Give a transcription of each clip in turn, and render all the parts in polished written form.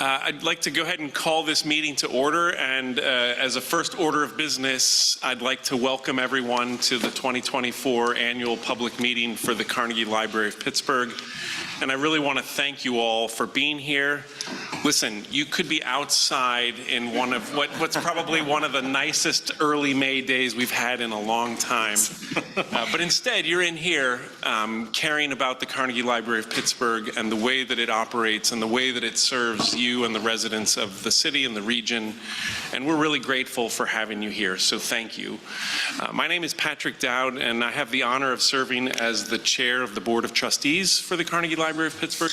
I'd like to go ahead and call this meeting to order, and as a first order of business, I'd like to welcome everyone to the 2024 annual public meeting for the Carnegie Library of Pittsburgh. And I really want to thank you all for being here. Listen, you could be outside in one of what's probably one of the nicest early May days we've had in a long time. But instead, you're in here caring about the Carnegie Library of Pittsburgh and the way that it operates and the way that it serves you and the residents of the city and the region. And we're really grateful for having you here, so thank you. My name is Patrick Dowd, and I have the honor of serving as the chair of the Board of Trustees for the Carnegie Library of Pittsburgh.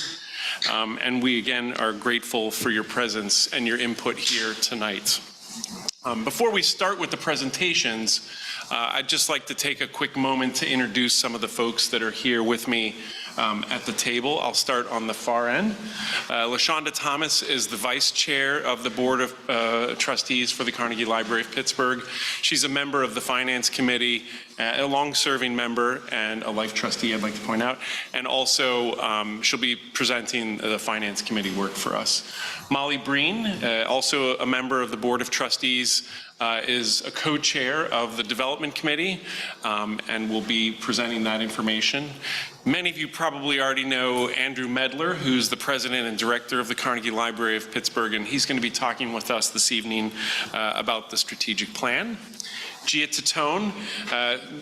And we again are grateful for your presence and your input here tonight. Before we start with the presentations, I'd just like to take a quick moment to introduce some of the folks that are here with me at the table. I'll start on the far end. LaShonda Thomas is the vice chair of the Board of Trustees for the Carnegie Library of Pittsburgh. She's a member of the Finance Committee, a long-serving member, and a life trustee, I'd like to point out. And also, she'll be presenting the Finance Committee work for us. Molly Breen, also a member of the Board of Trustees, is a co-chair of the Development Committee and will be presenting that information. Many of you probably already know Andrew Medler, who's the president and director of the Carnegie Library of Pittsburgh, and he's going to be talking with us this evening about the strategic plan. Gia Titone,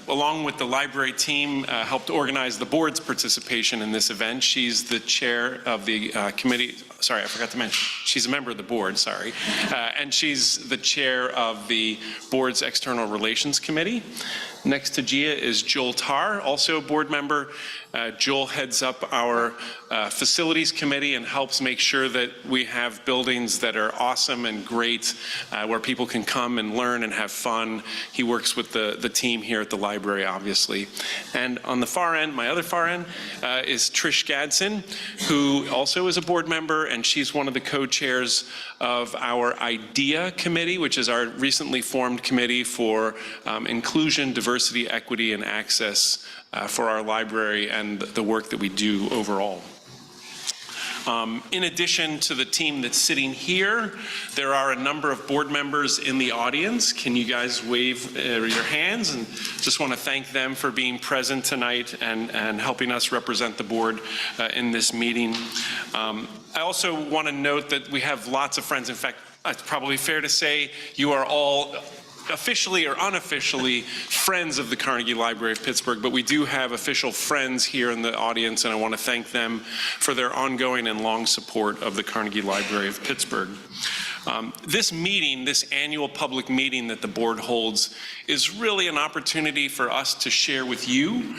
along with the library team, helped organize the board's participation in this event. She's the chair of the committee. Sorry, I forgot to mention, she's a member of the board, sorry. And she's the chair of the board's External Relations Committee. Next to Gia is Joel Tarr, also a board member. Joel heads up our facilities committee and helps make sure that we have buildings that are awesome and great, where people can come and learn and have fun. He works with the team here at the library, obviously. And on the far end, my other far end, is Trish Gadsden, who also is a board member, and she's one of the co-chairs of our IDEA committee, which is our recently formed committee for inclusion, diversity, equity, and access for our library and the work that we do overall. In addition to the team that's sitting here, there are a number of board members in the audience. Can you guys wave your hands? And just want to thank them for being present tonight and helping us represent the board in this meeting. I also want to note that we have lots of friends. In fact, it's probably fair to say you are all officially or unofficially friends of the Carnegie Library of Pittsburgh, but we do have official friends here in the audience, and I want to thank them for their ongoing and long support of the Carnegie Library of Pittsburgh. This meeting, this annual public meeting that the board holds, is really an opportunity for us to share with you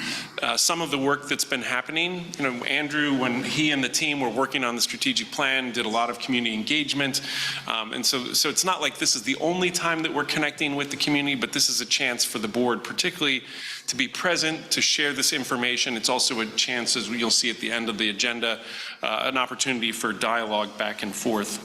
some of the work that's been happening. You know, Andrew, when he and the team were working on the strategic plan, did a lot of community engagement. And so it's not like this is the only time that we're connecting with the community, but this is a chance for the board, particularly to be present, to share this information. It's also a chance, as you'll see at the end of the agenda, an opportunity for dialogue back and forth.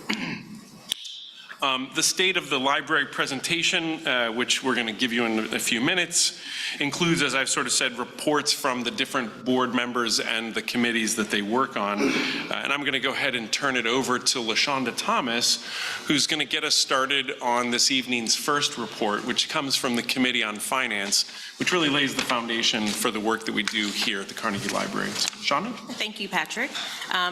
The state of the library presentation, which we're going to give you in a few minutes, includes, as I've sort of said, reports from the different board members and the committees that they work on. And I'm going to go ahead and turn it over to LaShonda Thomas, who's going to get us started on this evening's first report, which comes from the Committee on Finance, which really lays the foundation for the work that we do here at the Carnegie Library. LaShonda? Thank you, Patrick.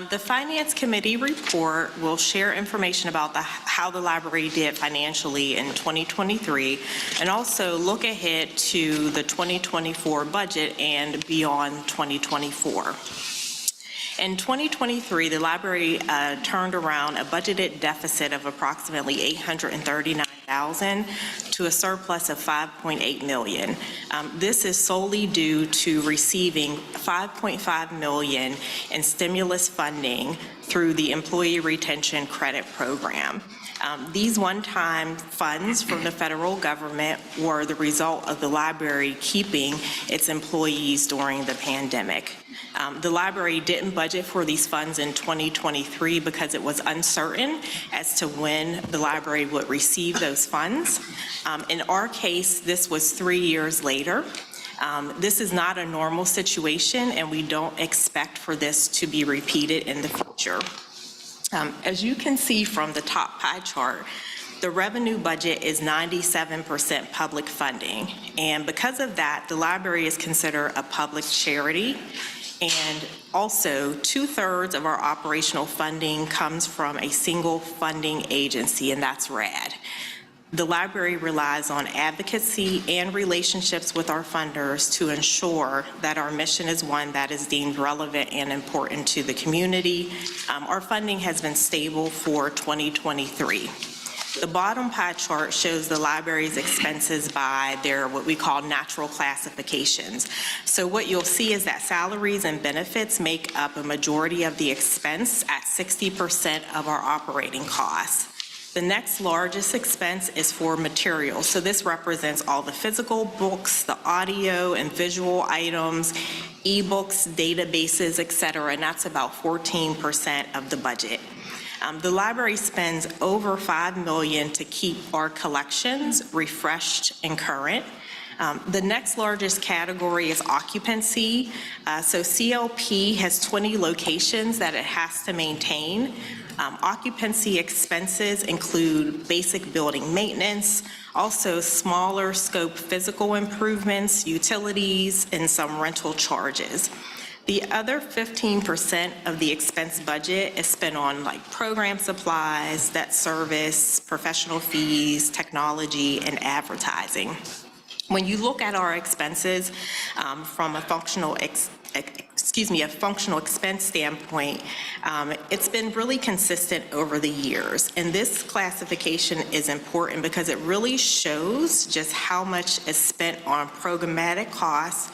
The Finance Committee report will share information about how the library did financially in 2023, and also look ahead to the 2024 budget and beyond 2024. In 2023, the library turned around a budgeted deficit of approximately $839,000 to a surplus of $5.8 million. This is solely due to receiving $5.5 million in stimulus funding through the Employee Retention Credit Program. These one-time funds from the federal government were the result of the library keeping its employees during the pandemic. The library didn't budget for these funds in 2023 because it was uncertain as to when the library would receive those funds. In our case, this was 3 years later. This is not a normal situation, and we don't expect for this to be repeated in the future. As you can see from the top pie chart, the revenue budget is 97% public funding. And because of that, the library is considered a public charity. And also, 2/3 of our operational funding comes from a single funding agency, and that's RAD. The library relies on advocacy and relationships with our funders to ensure that our mission is one that is deemed relevant and important to the community. Our funding has been stable for 2023. The bottom pie chart shows the library's expenses by their what we call natural classifications. So what you'll see is that salaries and benefits make up a majority of the expense at 60% of our operating costs. The next largest expense is for materials. So this represents all the physical books, the audio and visual items, ebooks, databases, et cetera, and that's about 14% of the budget. The library spends over $5 million to keep our collections refreshed and current. The next largest category is occupancy. So CLP has 20 locations that it has to maintain. Occupancy expenses include basic building maintenance, also smaller scope physical improvements, utilities, and some rental charges. The other 15% of the expense budget is spent on like program supplies, debt service, professional fees, technology, and advertising. When you look at our expenses from a functional expense standpoint, it's been really consistent over the years. And this classification is important because it really shows just how much is spent on programmatic costs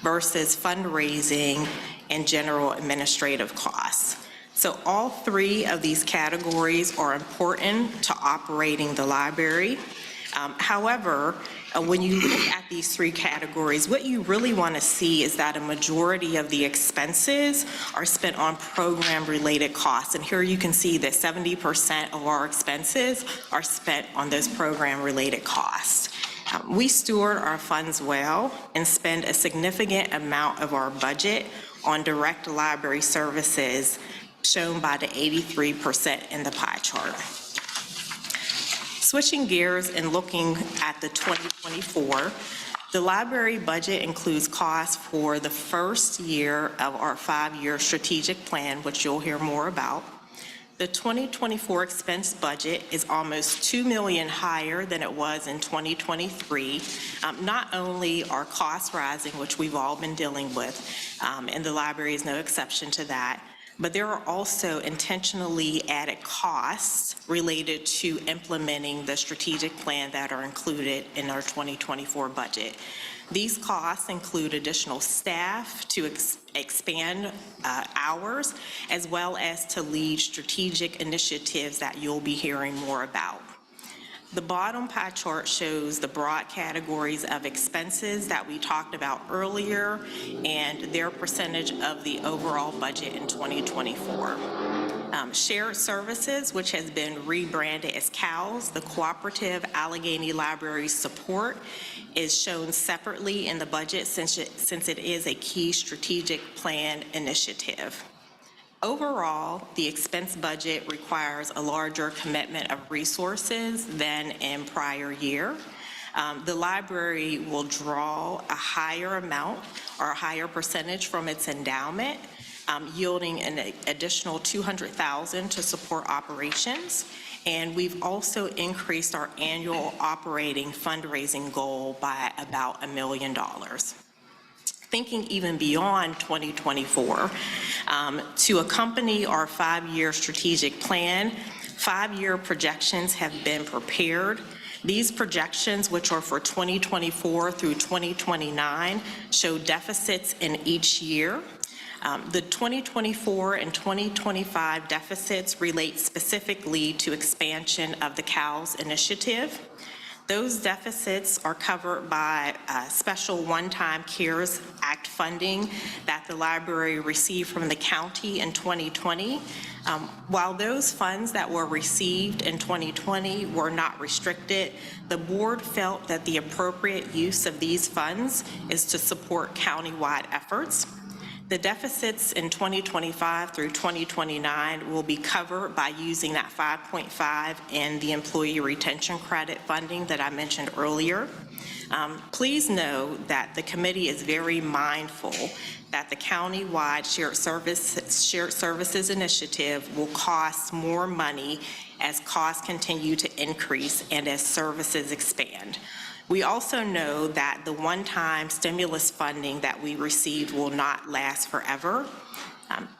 versus fundraising and general administrative costs. So all three of these categories are important to operating the library. However, when you look at these three categories, what you really want to see is that a majority of the expenses are spent on program-related costs. And here you can see that 70% of our expenses are spent on those program-related costs. We steward our funds well and spend a significant amount of our budget on direct library services, shown by the 83% in the pie chart. Switching gears and looking at the 2024, the library budget includes costs for the first year of our 5-year strategic plan, which you'll hear more about. The 2024 expense budget is almost $2 million higher than it was in 2023. Not only are costs rising, which we've all been dealing with, and the library is no exception to that, but there are also intentionally added costs related to implementing the strategic plan that are included in our 2024 budget. These costs include additional staff to expand hours, as well as to lead strategic initiatives that you'll be hearing more about. The bottom pie chart shows the broad categories of expenses that we talked about earlier and their percentage of the overall budget in 2024. Shared Services, which has been rebranded as CALS, the Cooperative Allegheny Library Support, is shown separately in the budget since it is a key strategic plan initiative. Overall, the expense budget requires a larger commitment of resources than in prior year. The library will draw a higher amount or a higher percentage from its endowment, yielding an additional $200,000 to support operations. And we've also increased our annual operating fundraising goal by about $1 million. Thinking even beyond 2024, to accompany our 5-year strategic plan, 5-year projections have been prepared. These projections, which are for 2024 through 2029, show deficits in each year. The 2024 and 2025 deficits relate specifically to expansion of the CALS initiative. Those deficits are covered by special one-time CARES Act funding that the library received from the county in 2020. While those funds that were received in 2020 were not restricted, the board felt that the appropriate use of these funds is to support countywide efforts. The deficits in 2025 through 2029 will be covered by using that 5.5 in the employee retention credit funding that I mentioned earlier. Please know that the committee is very mindful that the county-wide shared services initiative will cost more money as costs continue to increase and as services expand. We also know that the one-time stimulus funding that we received will not last forever.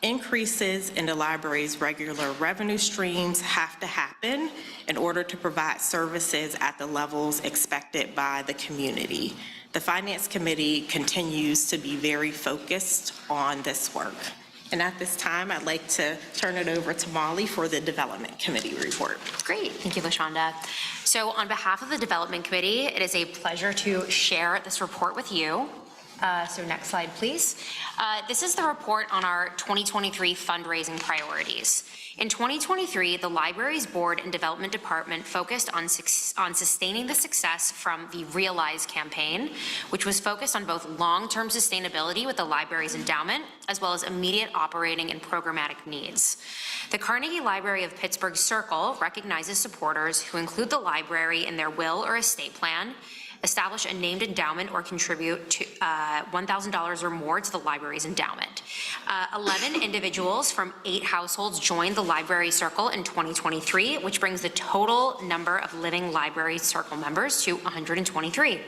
Increases in the library's regular revenue streams have to happen in order to provide services at the levels expected by the community. The Finance Committee continues to be very focused on this work. And at this time, I'd like to turn it over to Molly for the Development Committee report. Great, thank you, LaShonda. So on behalf of the Development Committee, it is a pleasure to share this report with you. So next slide, please. This is the report on our 2023 fundraising priorities. In 2023, the Libraries Board and Development Department focused on sustaining the success from the Realize campaign, which was focused on both long-term sustainability with the library's endowment, as well as immediate operating and programmatic needs. The Carnegie Library of Pittsburgh Circle recognizes supporters who include the library in their will or estate plan, establish a named endowment, or contribute to $1,000 or more to the library's endowment. 11 individuals from 8 households joined the Library Circle in 2023, which brings the total number of living Library Circle members to 123.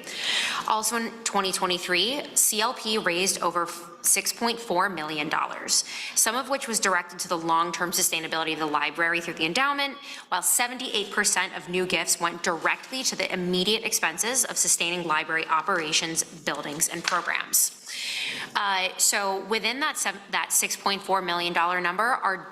Also in 2023, CLP raised over $6.4 million, some of which was directed to the long-term sustainability of the library through the endowment, while 78% of new gifts went directly to the immediate expenses of sustaining library operations, buildings, and programs. So within that $6.4 million number are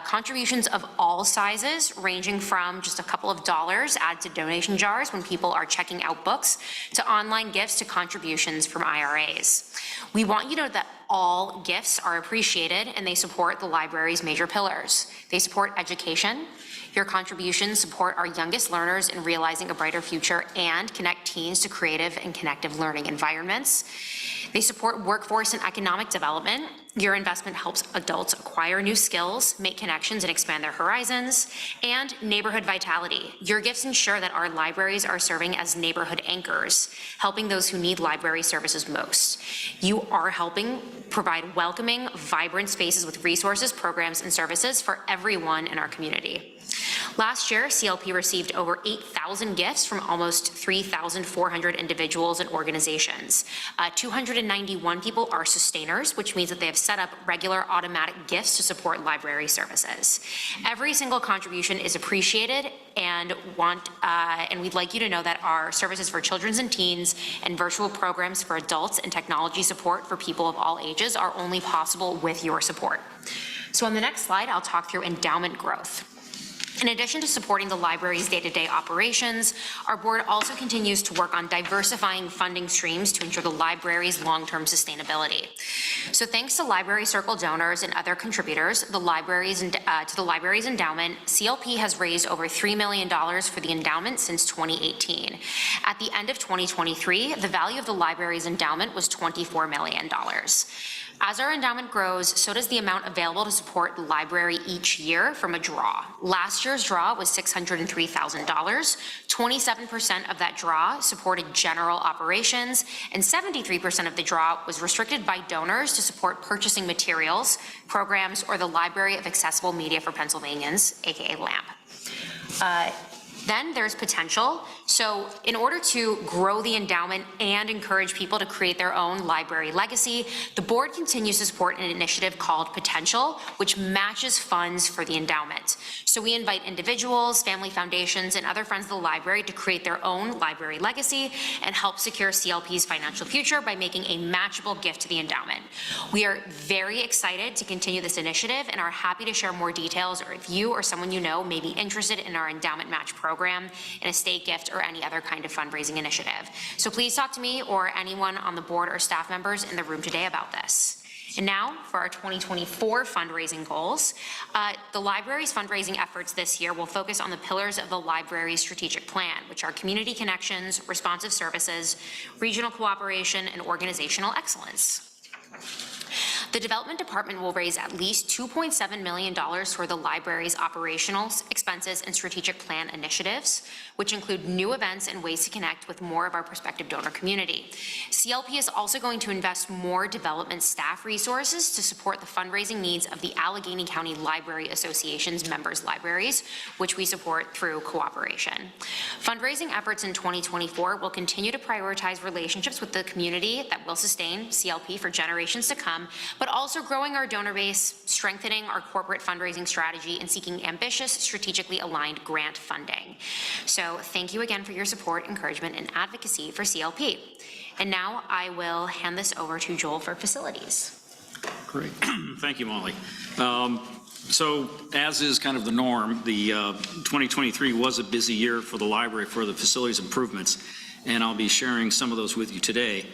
contributions of all sizes, ranging from just a couple of dollars added to donation jars when people are checking out books, to online gifts, to contributions from IRAs. We want you to know that all gifts are appreciated and they support the library's major pillars. They support education. Your contributions support our youngest learners in realizing a brighter future and connect teens to creative and connective learning environments. They support workforce and economic development. Your investment helps adults acquire new skills, make connections, and expand their horizons. And neighborhood vitality. Your gifts ensure that our libraries are serving as neighborhood anchors, helping those who need library services most. You are helping provide welcoming, vibrant spaces with resources, programs, and services for everyone in our community. Last year, CLP received over 8,000 gifts from almost 3,400 individuals and organizations. 291 people are sustainers, which means that they have set up regular automatic gifts to support library services. Every single contribution is appreciated, and we'd like you to know that our services for children and teens and virtual programs for adults and technology support for people of all ages are only possible with your support. So on the next slide, I'll talk through endowment growth. In addition to supporting the library's day-to-day operations, our board also continues to work on diversifying funding streams to ensure the library's long-term sustainability. So thanks to Library Circle donors and other contributors, to the library's endowment, CLP has raised over $3 million for the endowment since 2018. At the end of 2023, the value of the library's endowment was $24 million. As our endowment grows, so does the amount available to support the library each year from a draw. Last year's draw was $603,000. 27% of that draw supported general operations, and 73% of the draw was restricted by donors to support purchasing materials, programs, or the Library of Accessible Media for Pennsylvanians, aka LAMP. Then there's potential. So in order to grow the endowment and encourage people to create their own library legacy, the board continues to support an initiative called Potential, which matches funds for the endowment. So we invite individuals, family foundations, and other friends of the library to create their own library legacy and help secure CLP's financial future by making a matchable gift to the endowment. We are very excited to continue this initiative and are happy to share more details, or if you or someone you know may be interested in our endowment match program, an estate gift, or any other kind of fundraising initiative. So please talk to me or anyone on the board or staff members in the room today about this. And now for our 2024 fundraising goals. The library's fundraising efforts this year will focus on the pillars of the library's strategic plan, which are community connections, responsive services, regional cooperation, and organizational excellence. The Development Department will raise at least $2.7 million for the library's operational expenses and strategic plan initiatives, which include new events and ways to connect with more of our prospective donor community. CLP is also going to invest more development staff resources to support the fundraising needs of the Allegheny County Library Association's members' libraries, which we support through cooperation. Fundraising efforts in 2024 will continue to prioritize relationships with the community that will sustain CLP for generations to come, but also growing our donor base, strengthening our corporate fundraising strategy, and seeking ambitious, strategically aligned grant funding. So thank you again for your support, encouragement, and advocacy for CLP. And now I will hand this over to Joel for facilities. Great. Thank you, Molly. So as is kind of the norm, the 2023 was a busy year for the library for the facilities improvements, and I'll be sharing some of those with you today.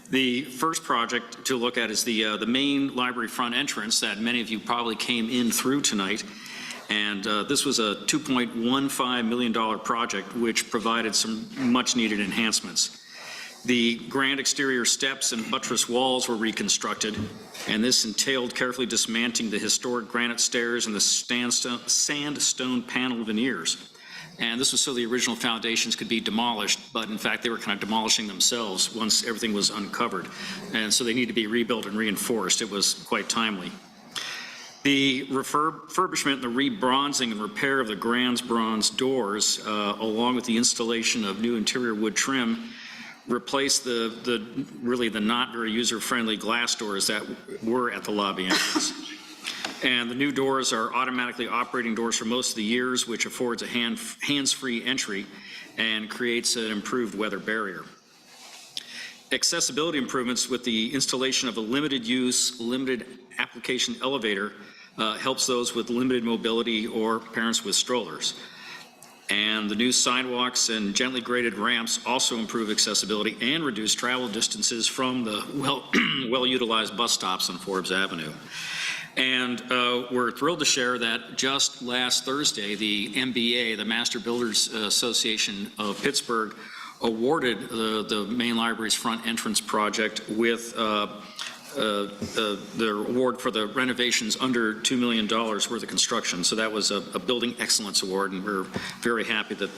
The first project to look at is the main library front entrance that many of you probably came in through tonight. And this was a $2.15 million project which provided some much needed enhancements. The grand exterior steps and buttress walls were reconstructed, and this entailed carefully dismantling the historic granite stairs and the sandstone panel veneers. And this was so the original foundations could be demolished, but in fact they were kind of demolishing themselves once everything was uncovered. And so they need to be rebuilt and reinforced. It was quite timely. The refurbishment and the rebronzing and repair of the grand bronze doors, along with the installation of new interior wood trim, replaced the not very user-friendly glass doors that were at the lobby entrance. And the new doors are automatically operating doors for most of the years, which affords a hands-free entry and creates an improved weather barrier. Accessibility improvements with the installation of a limited use, limited application elevator helps those with limited mobility or parents with strollers. And the new sidewalks and gently graded ramps also improve accessibility and reduce travel distances from the well-utilized bus stops on Forbes Avenue. And we're thrilled to share that just last Thursday, the MBA, the Master Builders Association of Pittsburgh, awarded the main library's front entrance project with the award for the renovations under $2 million worth of construction. So that was a Building Excellence Award, and we're very happy that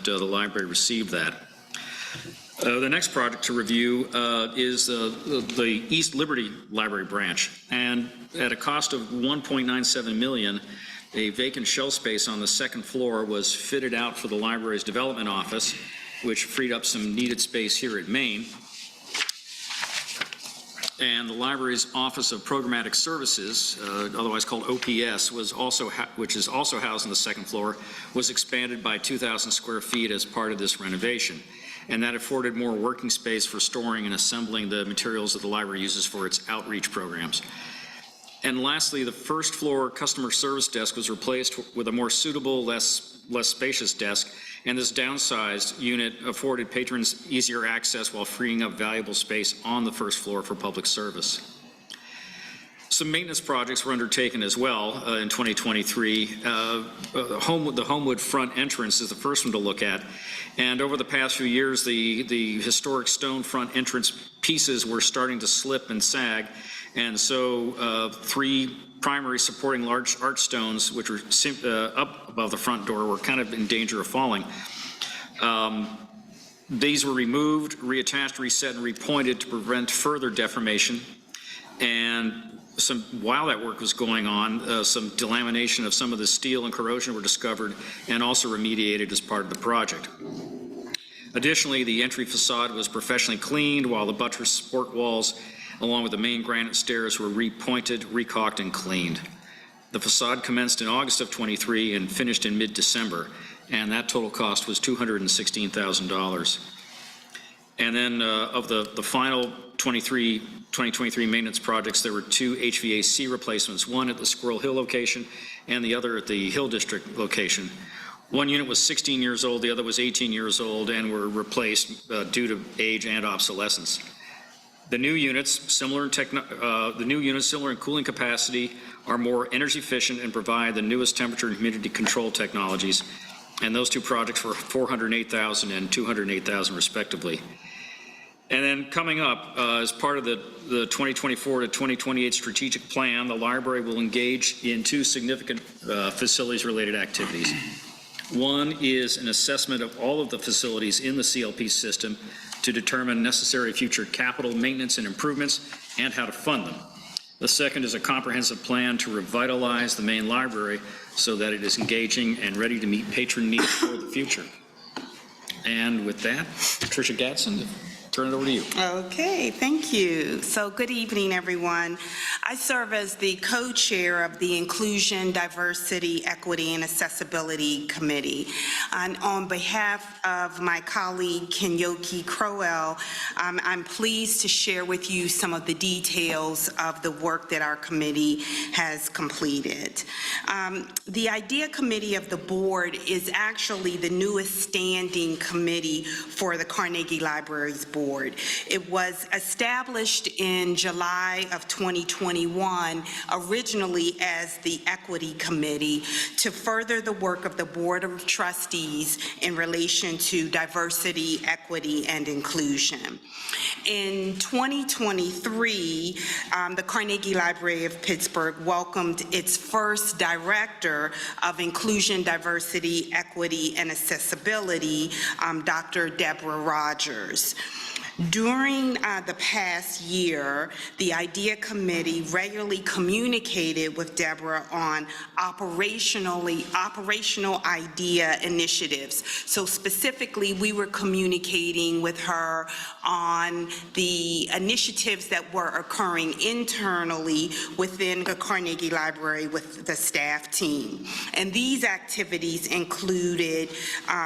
the library received that. The next project to review is the East Liberty Library branch, and at a cost of $1.97 million, a vacant shelf space on the second floor was fitted out for the library's development office, which freed up some needed space here at Main. And the library's Office of Programmatic Services, otherwise called OPS, which is also housed on the second floor, was expanded by 2,000 square feet as part of this renovation. And that afforded more working space for storing and assembling the materials that the library uses for its outreach programs. And lastly, the first floor customer service desk was replaced with a more suitable, less spacious desk, and this downsized unit afforded patrons easier access while freeing up valuable space on the first floor for public service. Some maintenance projects were undertaken as well in 2023. The Homewood front entrance is the first one to look at. And over the past few years, the historic stone front entrance pieces were starting to slip and sag. And so 3 primary supporting large arch stones, which were up above the front door, were kind of in danger of falling. These were removed, reattached, reset, and repointed to prevent further deformation. And while that work was going on, some delamination of some of the steel and corrosion were discovered and also remediated as part of the project. Additionally, the entry facade was professionally cleaned, while the buttress support walls, along with the main granite stairs, were repointed, recaulked, and cleaned. The facade commenced in August of 23 and finished in mid-December, and that total cost was $216,000. And then of the final 2023 maintenance projects, there were 2 HVAC replacements, one at the Squirrel Hill location and the other at the Hill District location. One unit was 16 years old, the other was 18 years old, and were replaced due to age and obsolescence. The new units, similar in cooling capacity, are more energy efficient and provide the newest temperature and humidity control technologies. And those 2 projects were $408,000 and $208,000 respectively. And then coming up, as part of the 2024 to 2028 strategic plan, the library will engage in two significant facilities-related activities. One is an assessment of all of the facilities in the CLP system to determine necessary future capital maintenance and improvements and how to fund them. The second is a comprehensive plan to revitalize the main library so that it is engaging and ready to meet patron needs for the future. And with that, Tricia Gadsden, turn it over to you. Okay, thank you. So good evening, everyone. I serve as the co-chair of the Inclusion, Diversity, Equity, and Accessibility Committee. And on behalf of my colleague, Kenyoki Crowell, I'm pleased to share with you some of the details of the work that our committee has completed. The IDEA Committee of the Board is actually the newest standing committee for the Carnegie Library's board. It was established in July of 2021, originally as the Equity Committee, to further the work of the Board of Trustees in relation to diversity, equity, and inclusion. In 2023, the Carnegie Library of Pittsburgh welcomed its first Director of Inclusion, Diversity, Equity, and Accessibility, Dr. Deborah Rogers. During the past year, the IDEA Committee regularly communicated with Deborah on operational IDEA initiatives. So specifically, we were communicating with her on the initiatives that were occurring internally within the Carnegie Library with the staff team. And these activities included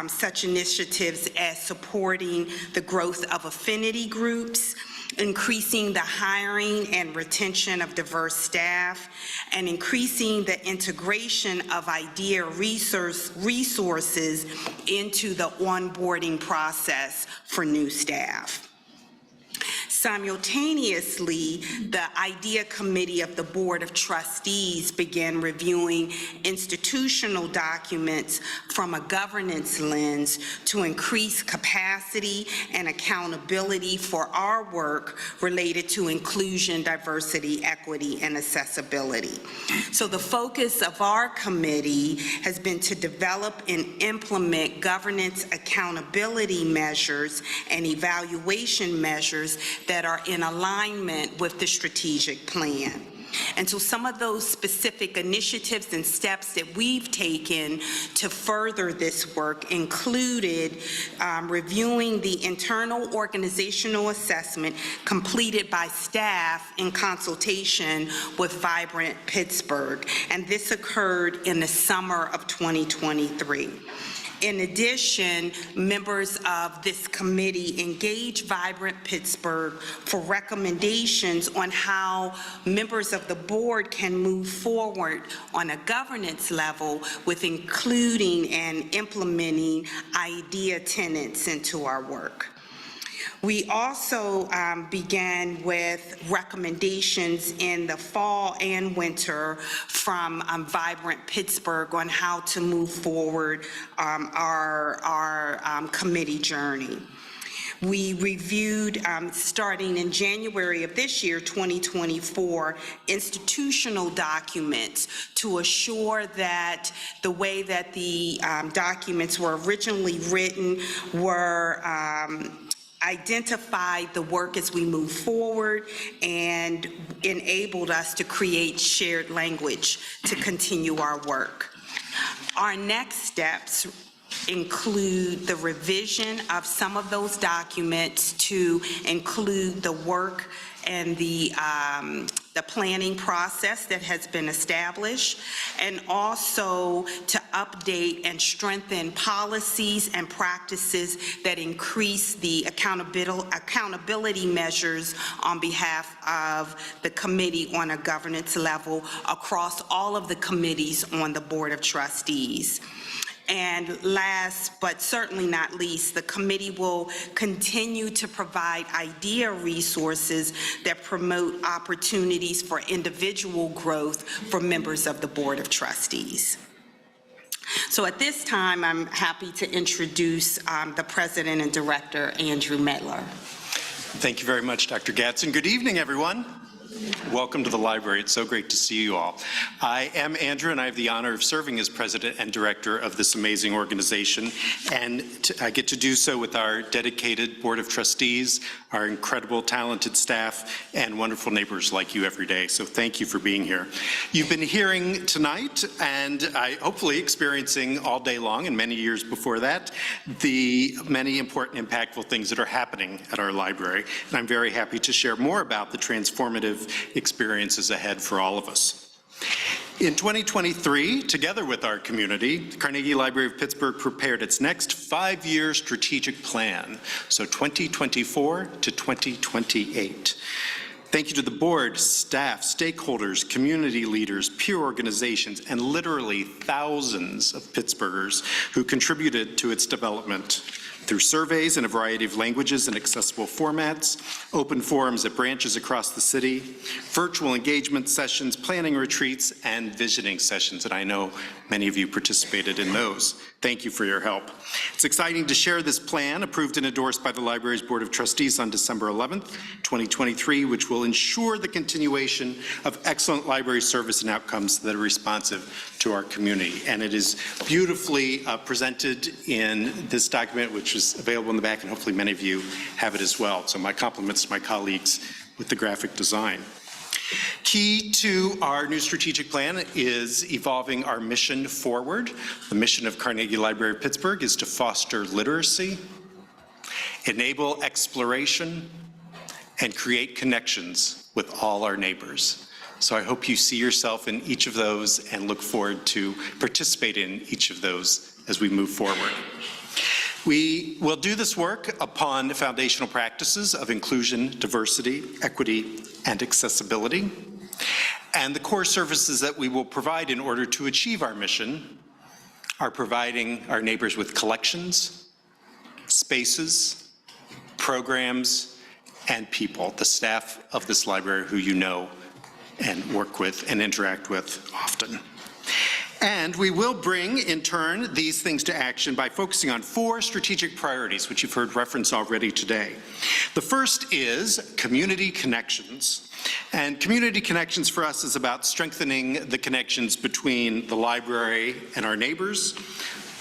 such initiatives as supporting the growth of affinity groups, increasing the hiring and retention of diverse staff, and increasing the integration of IDEA resources into the onboarding process for new staff. Simultaneously, the IDEA Committee of the Board of Trustees began reviewing institutional documents from a governance lens to increase capacity and accountability for our work related to inclusion, diversity, equity, and accessibility. So the focus of our committee has been to develop and implement governance accountability measures and evaluation measures that are in alignment with the strategic plan. And so some of those specific initiatives and steps that we've taken to further this work included reviewing the internal organizational assessment completed by staff in consultation with Vibrant Pittsburgh, and this occurred in the summer of 2023. In addition, members of this committee engaged Vibrant Pittsburgh for recommendations on how members of the board can move forward on a governance level with including and implementing IDEA tenets into our work. We also began with recommendations in the fall and winter from Vibrant Pittsburgh on how to move forward our committee journey. We reviewed, starting in January of this year, 2024, institutional documents to assure that the way that the documents were originally written were identified the work as we move forward and enabled us to create shared language to continue our work. Our next steps include the revision of some of those documents to include the work and the planning process that has been established, and also to update and strengthen policies and practices that increase the accountability measures on behalf of the committee on a governance level across all of the committees on the Board of Trustees. And last, but certainly not least, the committee will continue to provide IDEA resources that promote opportunities for individual growth for members of the Board of Trustees. So at this time, I'm happy to introduce the President and Director, Andrew Medler. Thank you very much, Dr. Gadsden. Good evening, everyone. Welcome to the library. It's so great to see you all. I am Andrew, and I have the honor of serving as president and director of this amazing organization. And I get to do so with our dedicated board of trustees, our incredible, talented staff, and wonderful neighbors like you every day. So thank you for being here. You've been hearing tonight, and hopefully experiencing all day long and many years before that, the many important, impactful things that are happening at our library. And I'm very happy to share more about the transformative experiences ahead for all of us. In 2023, together with our community, the Carnegie Library of Pittsburgh prepared its next 5-year strategic plan, so 2024 to 2028. Thank you to the board, staff, stakeholders, community leaders, peer organizations, and literally thousands of Pittsburghers who contributed to its development through surveys in a variety of languages and accessible formats, open forums at branches across the city, virtual engagement sessions, planning retreats, and visioning sessions, and I know many of you participated in those. Thank you for your help. It's exciting to share this plan, approved and endorsed by the library's Board of Trustees on December 11th, 2023, which will ensure the continuation of excellent library service and outcomes that are responsive to our community. And it is beautifully presented in this document, which is available in the back, and hopefully many of you have it as well. So my compliments to my colleagues with the graphic design. Key to our new strategic plan is evolving our mission forward. The mission of Carnegie Library of Pittsburgh is to foster literacy, enable exploration, and create connections with all our neighbors. So I hope you see yourself in each of those and look forward to participate in each of those as we move forward. We will do this work upon foundational practices of inclusion, diversity, equity, and accessibility. And the core services that we will provide in order to achieve our mission are providing our neighbors with collections, spaces, programs, and people, the staff of this library who you know and work with and interact with often. And we will bring, in turn, these things to action by focusing on 4 strategic priorities, which you've heard referenced already today. The first is community connections. And community connections for us is about strengthening the connections between the library and our neighbors,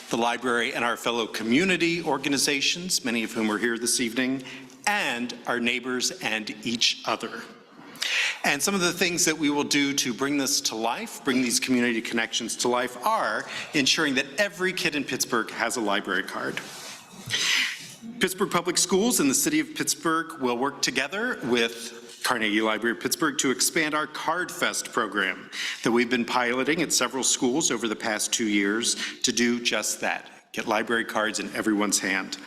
the library and our fellow community organizations, many of whom are here this evening, and our neighbors and each other. And some of the things that we will do to bring this to life, bring these community connections to life, are ensuring that every kid in Pittsburgh has a library card. Pittsburgh Public Schools and the City of Pittsburgh will work together with Carnegie Library of Pittsburgh to expand our Card Fest program that we've been piloting at several schools over the past 2 years to do just that, get library cards in everyone's hand.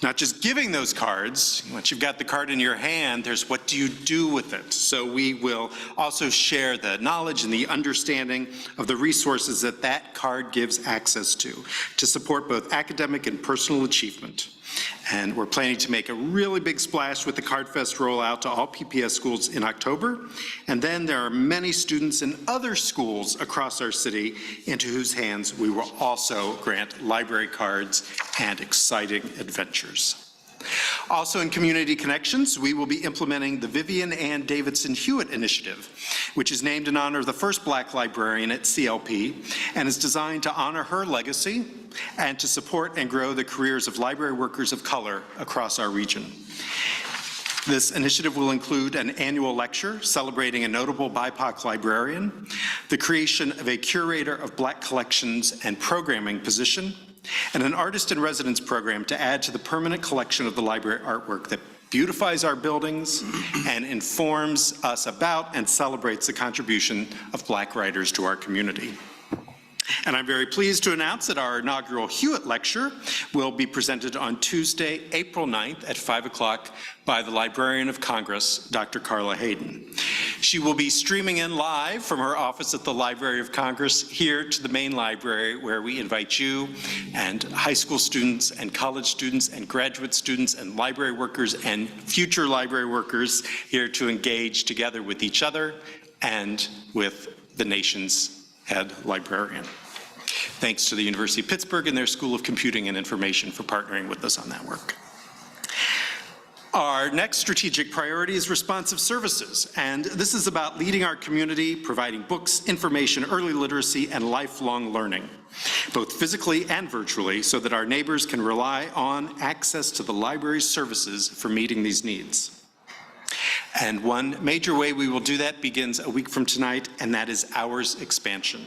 Not just giving those cards, once you've got the card in your hand, there's what do you do with it? So we will also share the knowledge and the understanding of the resources that that card gives access to support both academic and personal achievement. And we're planning to make a really big splash with the Card Fest rollout to all PPS schools in October. And then there are many students in other schools across our city into whose hands we will also grant library cards and exciting adventures. Also in Community Connections, we will be implementing the Vivian Ann Davidson Hewitt Initiative, which is named in honor of the first Black librarian at CLP and is designed to honor her legacy and to support and grow the careers of library workers of color across our region. This initiative will include an annual lecture celebrating a notable BIPOC librarian, the creation of a curator of Black collections and programming position, and an artist in residence program to add to the permanent collection of the library artwork that beautifies our buildings and informs us about and celebrates the contribution of Black writers to our community. And I'm very pleased to announce that our inaugural Hewitt Lecture will be presented on Tuesday, April 9th at 5 o'clock by the Librarian of Congress, Dr. Carla Hayden. She will be streaming in live from her office at the Library of Congress here to the main library, where we invite you and high school students and college students and graduate students and library workers and future library workers here to engage together with each other and with the nation's head librarian. Thanks to the University of Pittsburgh and their School of Computing and Information for partnering with us on that work. Our next strategic priority is responsive services, and this is about leading our community, providing books, information, early literacy, and lifelong learning, both physically and virtually, so that our neighbors can rely on access to the library's services for meeting these needs. And one major way we will do that begins a week from tonight, and that is hours expansion.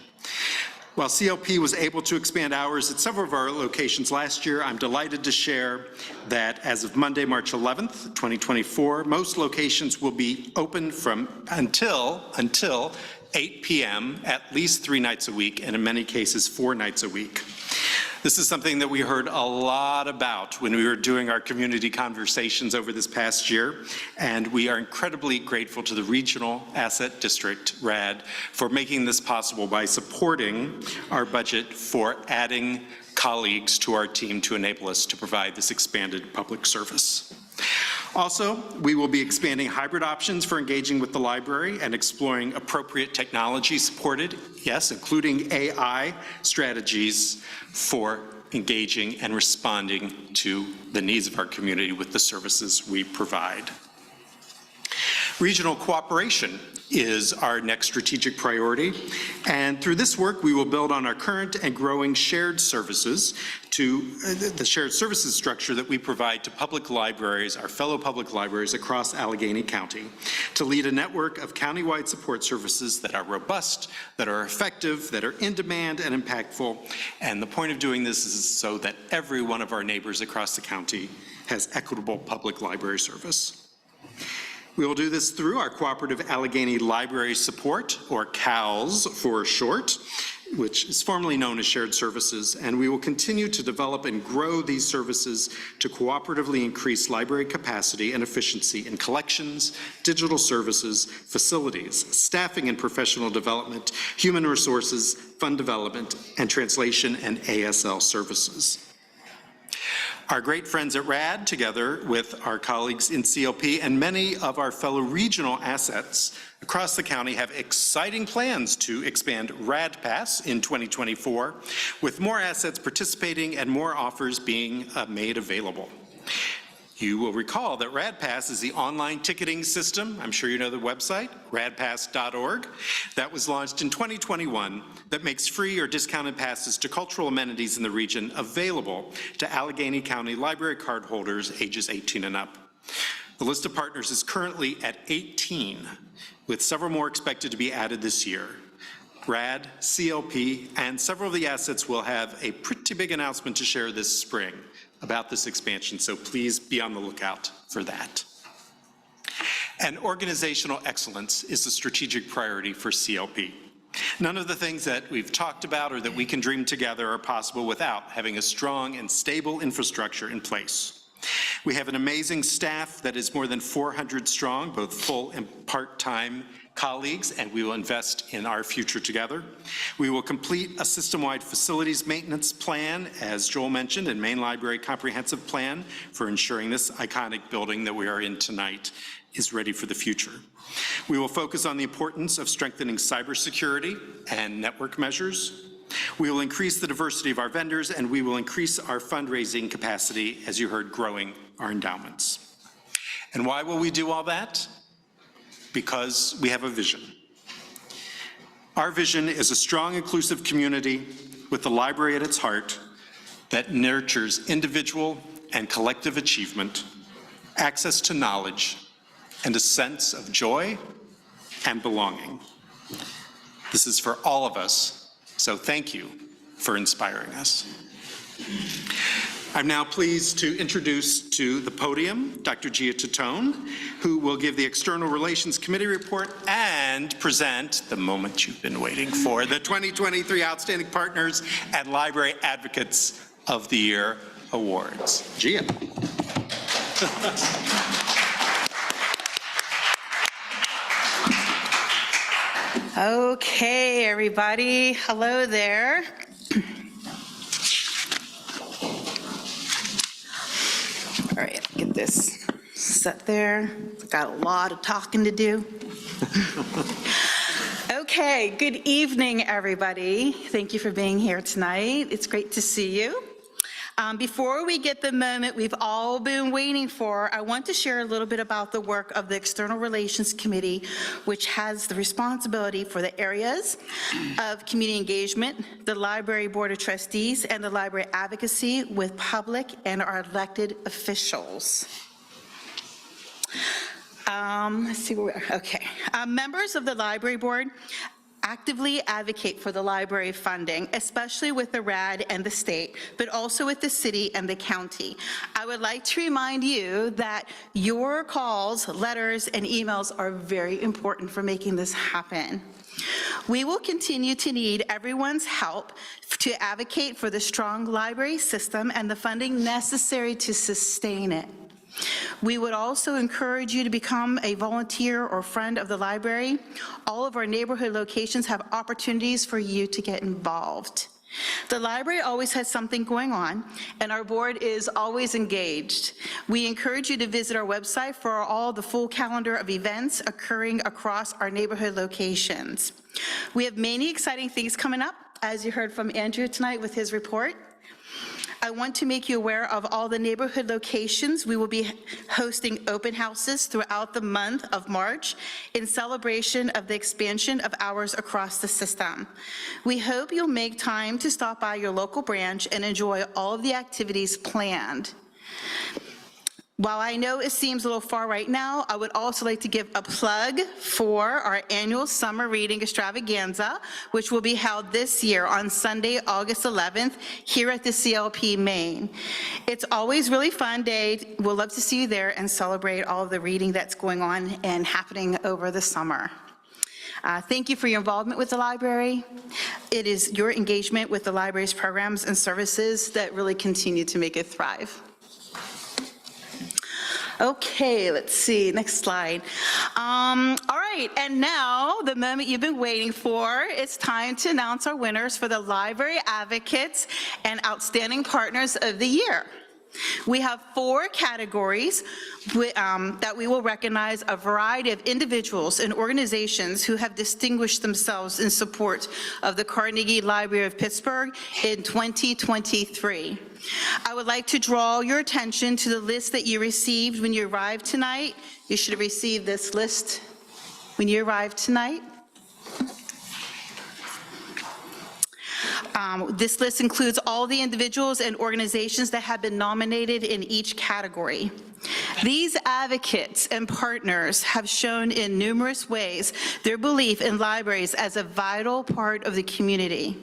While CLP was able to expand hours at several of our locations last year, I'm delighted to share that as of Monday, March 11th, 2024, most locations will be open from until 8 p.m. at least 3 nights a week, and in many cases 4 nights a week. This is something that we heard a lot about when we were doing our community conversations over this past year, and we are incredibly grateful to the Regional Asset District, RAD, for making this possible by supporting our budget for adding colleagues to our team to enable us to provide this expanded public service. Also, we will be expanding hybrid options for engaging with the library and exploring appropriate technology supported, yes, including AI strategies for engaging and responding to the needs of our community with the services we provide. Regional cooperation is our next strategic priority, and through this work we will build on our current and growing shared services to the shared services structure that we provide to public libraries, our fellow public libraries across Allegheny County, to lead a network of countywide support services that are robust, that are effective, that are in demand and impactful. And the point of doing this is so that every one of our neighbors across the county has equitable public library service. We will do this through our Cooperative Allegheny Library Support, or CALS for short, which is formerly known as Shared Services, and we will continue to develop and grow these services to cooperatively increase library capacity and efficiency in collections, digital services, facilities, staffing and professional development, human resources, fund development, and translation and ASL services. Our great friends at RAD, together with our colleagues in CLP and many of our fellow regional assets across the county, have exciting plans to expand RADPass in 2024, with more assets participating and more offers being made available. You will recall that RADPass is the online ticketing system, I'm sure you know the website, radpass.org, that was launched in 2021 that makes free or discounted passes to cultural amenities in the region available to Allegheny County library card holders ages 18 and up. The list of partners is currently at 18, with several more expected to be added this year. RAD, CLP, and several of the assets will have a pretty big announcement to share this spring about this expansion, so please be on the lookout for that. And organizational excellence is a strategic priority for CLP. None of the things that we've talked about or that we can dream together are possible without having a strong and stable infrastructure in place. We have an amazing staff that is more than 400 strong, both full and part-time colleagues, and we will invest in our future together. We will complete a system-wide facilities maintenance plan, as Joel mentioned, and Main Library comprehensive plan for ensuring this iconic building that we are in tonight is ready for the future. We will focus on the importance of strengthening cybersecurity and network measures. We will increase the diversity of our vendors, and we will increase our fundraising capacity, as you heard, growing our endowments. And why will we do all that? Because we have a vision. Our vision is a strong, inclusive community with the library at its heart that nurtures individual and collective achievement, access to knowledge, and a sense of joy and belonging. This is for all of us, so thank you for inspiring us. I'm now pleased to introduce to the podium Dr. Gia Titone, who will give the External Relations Committee report and present the moment you've been waiting for, the 2023 Outstanding Partners and Library Advocates of the Year Awards. Gia. Okay, everybody. Hello there. All right, get this set there. Got a lot of talking to do. Okay, good evening, everybody. Thank you for being here tonight. It's great to see you. Before we get the moment we've all been waiting for, I want to share a little bit about the work of the External Relations Committee, which has the responsibility for the areas of community engagement, the Library Board of Trustees, and the library advocacy with public and our elected officials. Let's see where we are. Okay. Members of the Library Board actively advocate for the library funding, especially with the RAD and the state, but also with the city and the county. I would like to remind you that your calls, letters, and emails are very important for making this happen. We will continue to need everyone's help to advocate for the strong library system and the funding necessary to sustain it. We would also encourage you to become a volunteer or friend of the library. All of our neighborhood locations have opportunities for you to get involved. The library always has something going on, and our board is always engaged. We encourage you to visit our website for all the full calendar of events occurring across our neighborhood locations. We have many exciting things coming up, as you heard from Andrew tonight with his report. I want to make you aware of all the neighborhood locations. We will be hosting open houses throughout the month of March in celebration of the expansion of hours across the system. We hope you'll make time to stop by your local branch and enjoy all of the activities planned. While I know it seems a little far right now, I would also like to give a plug for our annual summer reading extravaganza, which will be held this year on Sunday, August 11th, here at the CLP Main. It's always really fun day. We'll love to see you there and celebrate all of the reading that's going on and happening over the summer. Thank you for your involvement with the library. It is your engagement with the library's programs and services that really continue to make it thrive. Okay, let's see, next slide. All right, and now the moment you've been waiting for, it's time to announce our winners for the Library Advocates and Outstanding Partners of the Year. We have 4 categories that we will recognize a variety of individuals and organizations who have distinguished themselves in support of the Carnegie Library of Pittsburgh in 2023. I would like to draw your attention to the list that you received when you arrived tonight. You should have received this list when you arrived tonight. This list includes all the individuals and organizations that have been nominated in each category. These advocates and partners have shown in numerous ways their belief in libraries as a vital part of the community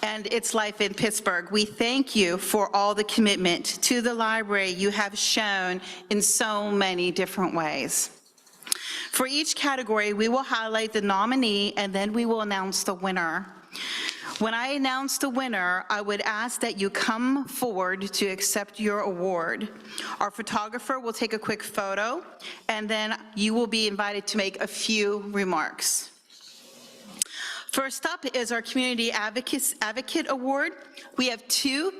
and its life in Pittsburgh. We thank you for all the commitment to the library you have shown in so many different ways. For each category, we will highlight the nominee and then we will announce the winner. When I announce the winner, I would ask that you come forward to accept your award. Our photographer will take a quick photo, and then you will be invited to make a few remarks. First up is our Community Advocate Award. We have 2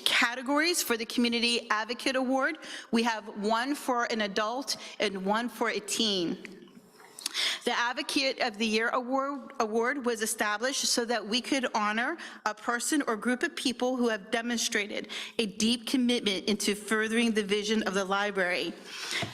categories for the Community Advocate Award. We have one for an adult and one for a teen. The Advocate of the Year award was established so that we could honor a person or group of people who have demonstrated a deep commitment into furthering the vision of the library,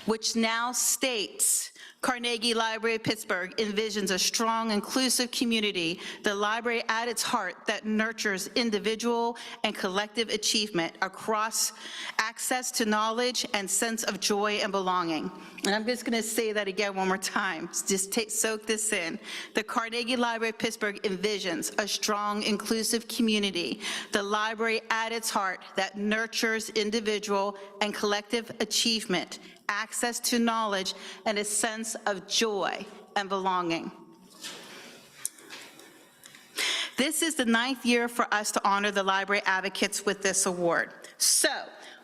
which now states, Carnegie Library of Pittsburgh envisions a strong, inclusive community, the library at its heart that nurtures individual and collective achievement across access to knowledge and sense of joy and belonging. And I'm just going to say that again one more time. Just soak this in. The Carnegie Library of Pittsburgh envisions a strong, inclusive community, the library at its heart that nurtures individual and collective achievement, access to knowledge, and a sense of joy and belonging. This is the 9th year for us to honor the library advocates with this award. So,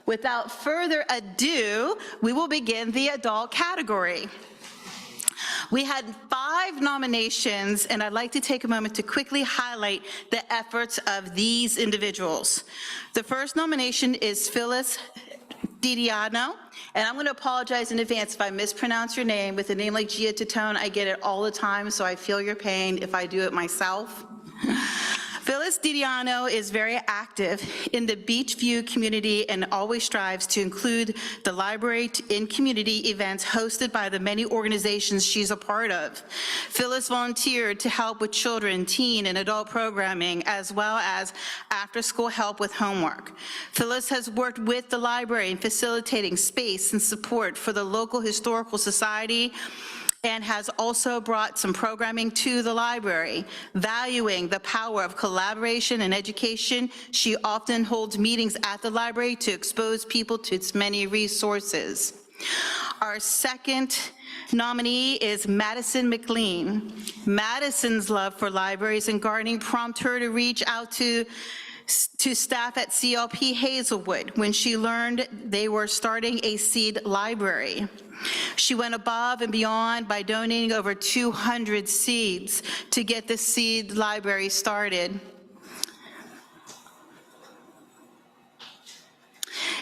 without further ado, we will begin the adult category. We had 5 nominations, and I'd like to take a moment to quickly highlight the efforts of these individuals. The first nomination is Phyllis Didiano, and I'm going to apologize in advance if I mispronounce your name. With a name like Gia Titone, I get it all the time, so I feel your pain if I do it myself. Phyllis Didiano is very active in the Beachview community and always strives to include the library in community events hosted by the many organizations she's a part of. Phyllis volunteered to help with children, teen, and adult programming, as well as after-school help with homework. Phyllis has worked with the library in facilitating space and support for the local historical society, and has also brought some programming to the library. Valuing the power of collaboration and education, she often holds meetings at the library to expose people to its many resources. Our second nominee is Madison McLean. Madison's love for libraries and gardening prompted her to reach out to staff at CLP Hazelwood when she learned they were starting a seed library. She went above and beyond by donating over 200 seeds to get the seed library started.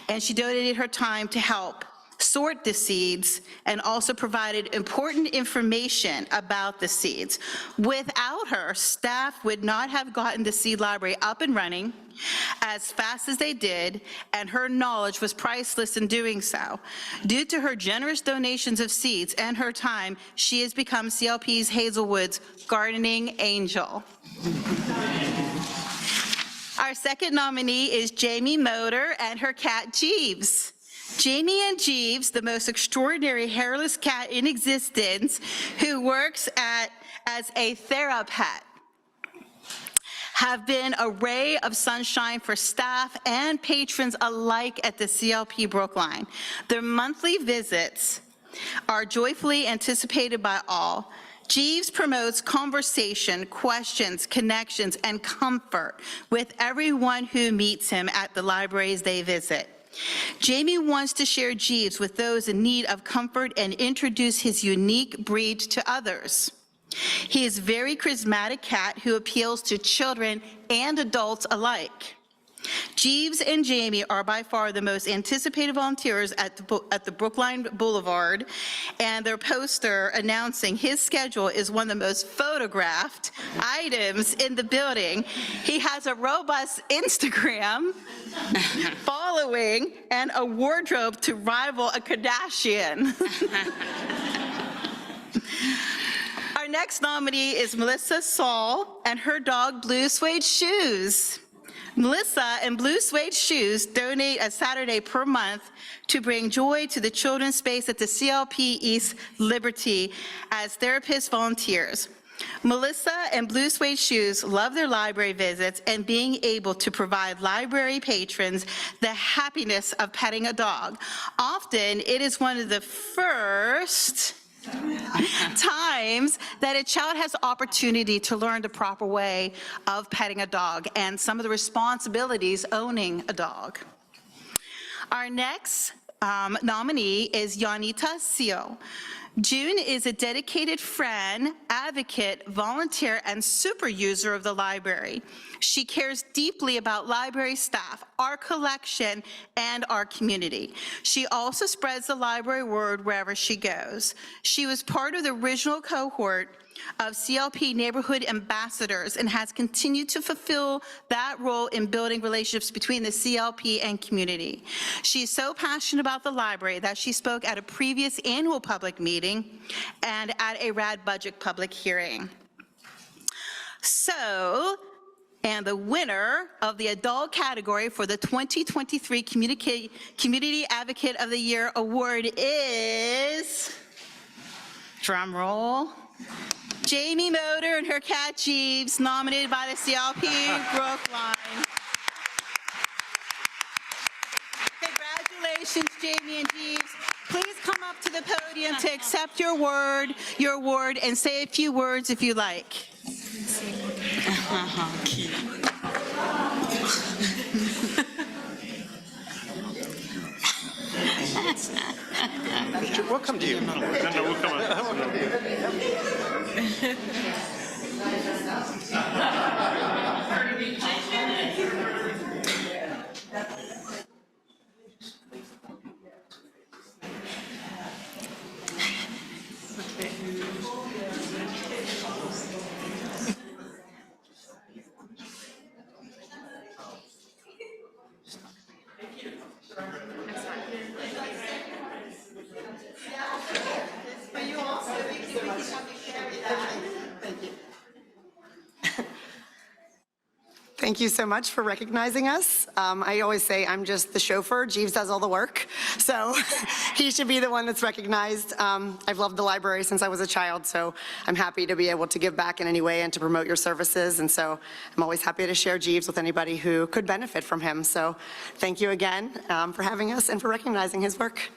And she donated her time to help sort the seeds and also provided important information about the seeds. Without her, staff would not have gotten the seed library up and running as fast as they did, and her knowledge was priceless in doing so. Due to her generous donations of seeds and her time, she has become CLP's Hazelwood's gardening angel. Our second nominee is Jamie Motor and her cat Jeeves. Jamie and Jeeves, the most extraordinary hairless cat in existence, who works as a therapet, have been a ray of sunshine for staff and patrons alike at the CLP Brookline. Their monthly visits are joyfully anticipated by all. Jeeves promotes conversation, questions, connections, and comfort with everyone who meets him at the libraries they visit. Jamie wants to share Jeeves with those in need of comfort and introduce his unique breed to others. He is a very charismatic cat who appeals to children and adults alike. Jeeves and Jamie are by far the most anticipated volunteers at the Brookline Boulevard, and their poster announcing his schedule is one of the most photographed items in the building. He has a robust Instagram following and a wardrobe to rival a Kardashian. Our next nominee is Melissa Saul and her dog Blue Suede Shoes. Melissa and Blue Suede Shoes donate a Saturday per month to bring joy to the children's space at the CLP East Liberty as therapist volunteers. Melissa and Blue Suede Shoes love their library visits and being able to provide library patrons the happiness of petting a dog. Often, it is one of the first times that a child has opportunity to learn the proper way of petting a dog and some of the responsibilities owning a dog. Our next nominee is Yanita Sio. June is a dedicated friend, advocate, volunteer, and super user of the library. She cares deeply about library staff, our collection, and our community. She also spreads the library word wherever she goes. She was part of the original cohort of CLP Neighborhood Ambassadors and has continued to fulfill that role in building relationships between the CLP and community. She is so passionate about the library that she spoke at a previous annual public meeting and at a RAD budget public hearing. And the winner of the adult category for the 2023 Community Advocate of the Year Award is, drum roll, Jamie Motor and her cat Jeeves, nominated by the CLP Brookline. Congratulations, Jamie and Jeeves. Please come up to the podium to accept your award, and say a few words if you like. We'll come to you. No, we'll come on. Thank you so much for recognizing us. I always say I'm just the chauffeur. Jeeves does all the work. So he should be the one that's recognized. I've loved the library since I was a child, so I'm happy to be able to give back in any way and to promote your services. And so I'm always happy to share Jeeves with anybody who could benefit from him. So thank you again for having us and for recognizing his work.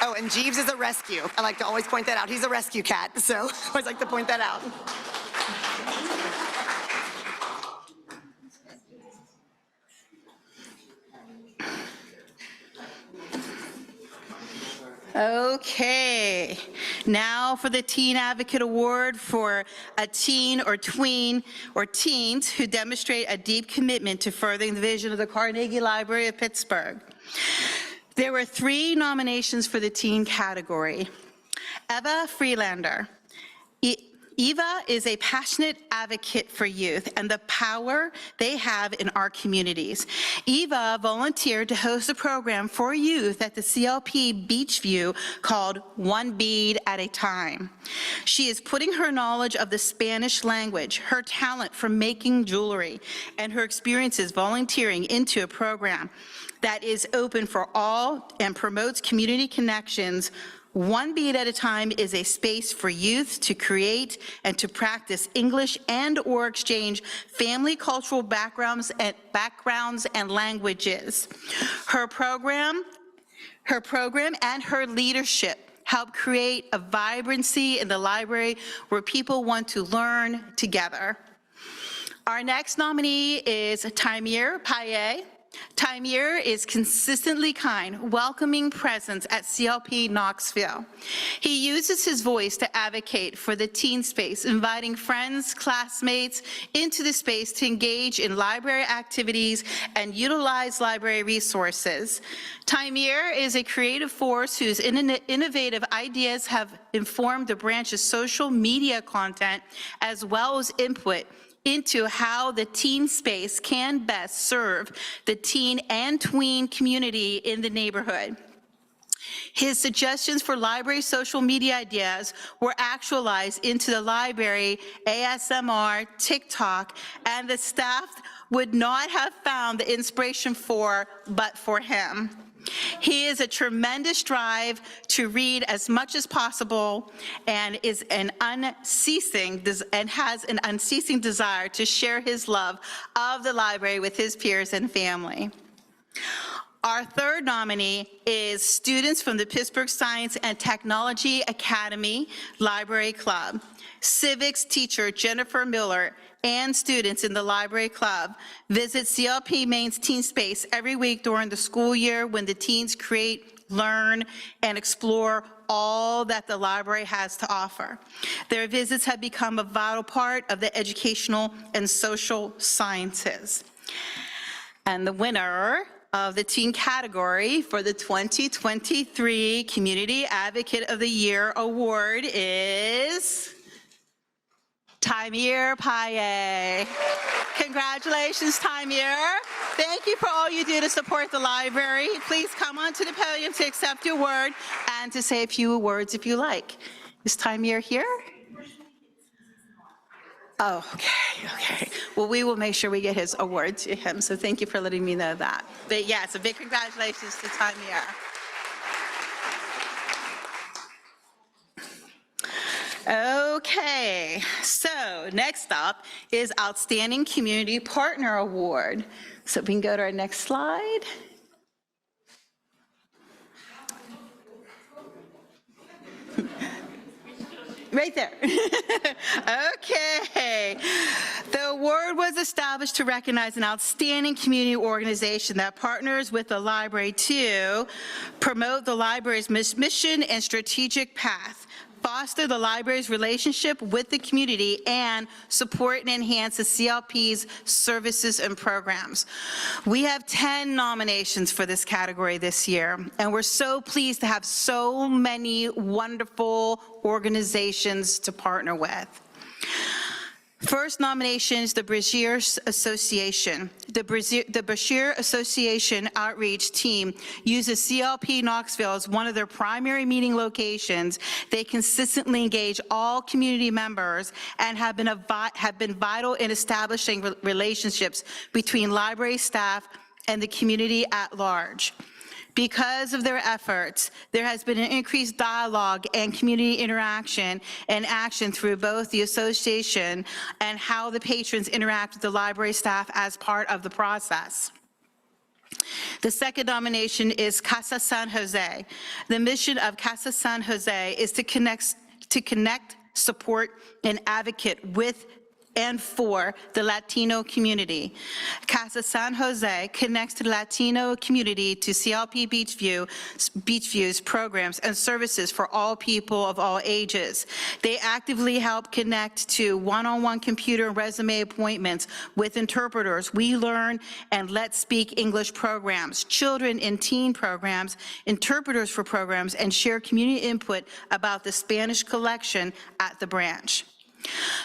Oh, and Jeeves is a rescue. I like to always point that out. He's a rescue cat, so I always like to point that out. Okay, now for the Teen Advocate Award for a teen or tween or teens who demonstrate a deep commitment to furthering the vision of the Carnegie Library of Pittsburgh. There were 3 nominations for the teen category. Eva Freelander. Eva is a passionate advocate for youth and the power they have in our communities. Eva volunteered to host a program for youth at the CLP Beachview called One Bead at a Time. She is putting her knowledge of the Spanish language, her talent for making jewelry, and her experiences volunteering into a program that is open for all and promotes community connections. One Bead at a Time is a space for youth to create and to practice English and/or exchange family cultural backgrounds and languages. Her program and her leadership help create a vibrancy in the library where people want to learn together. Our next nominee is Taimir Paye. Taimir is consistently kind, welcoming presence at CLP Knoxville. He uses his voice to advocate for the teen space, inviting friends, classmates into the space to engage in library activities and utilize library resources. Taimir is a creative force whose innovative ideas have informed the branch's social media content as well as input into how the teen space can best serve the teen and tween community in the neighborhood. His suggestions for library social media ideas were actualized into the library, ASMR, TikTok, and the staff would not have found the inspiration for but for him. He is a tremendous drive to read as much as possible and has an unceasing desire to share his love of the library with his peers and family. Our third nominee is students from the Pittsburgh Science and Technology Academy Library Club. Civics teacher Jennifer Miller and students in the library club visit CLP Maine's Teen Space every week during the school year when the teens create, learn, and explore all that the library has to offer. Their visits have become a vital part of the educational and social sciences. And the winner of the teen category for the 2023 Community Advocate of the Year Award is Taimir Paye. Congratulations, Taimir. Thank you for all you do to support the library. Please come onto the podium to accept your award and to say a few words if you like. Is Taimir here? Oh, okay. Well, we will make sure we get his award to him, so thank you for letting me know that. But yes, a big congratulations to Taimir. Okay, so next up is Outstanding Community Partner Award. So we can go to our next slide. Right there. Okay. The award was established to recognize an outstanding community organization that partners with the library to promote the library's mission and strategic path, foster the library's relationship with the community, and support and enhance the CLP's services and programs. We have 10 nominations for this category this year, and we're so pleased to have so many wonderful organizations to partner with. First nomination is the Brashear Association. The Brashear Association outreach team uses CLP Knoxville as one of their primary meeting locations. They consistently engage all community members and have been vital in establishing relationships between library staff and the community at large. Because of their efforts, there has been an increased dialogue and community interaction and action through both the association and how the patrons interact with the library staff as part of the process. The second nomination is Casa San Jose. The mission of Casa San Jose is to connect, support, and advocate with and for the Latino community. Casa San Jose connects the Latino community to CLP Beachview's programs and services for all people of all ages. They actively help connect to one-on-one computer and resume appointments with interpreters, We Learn and Let's Speak English programs, children and teen programs, interpreters for programs, and share community input about the Spanish collection at the branch.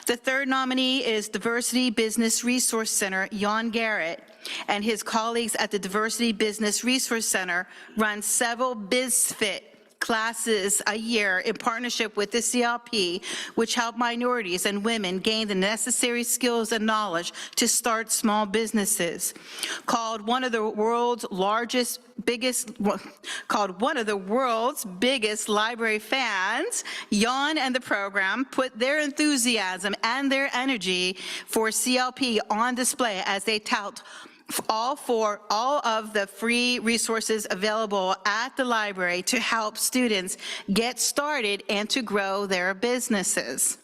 The third nominee is Diversity Business Resource Center, Jan Garrett, and his colleagues at the Diversity Business Resource Center run several BizFit classes a year in partnership with the CLP, which help minorities and women gain the necessary skills and knowledge to start small businesses. Called one of the world's biggest library fans, Jan and the program put their enthusiasm and their energy for CLP on display as they tout all of the free resources available at the library to help students get started and to grow their businesses.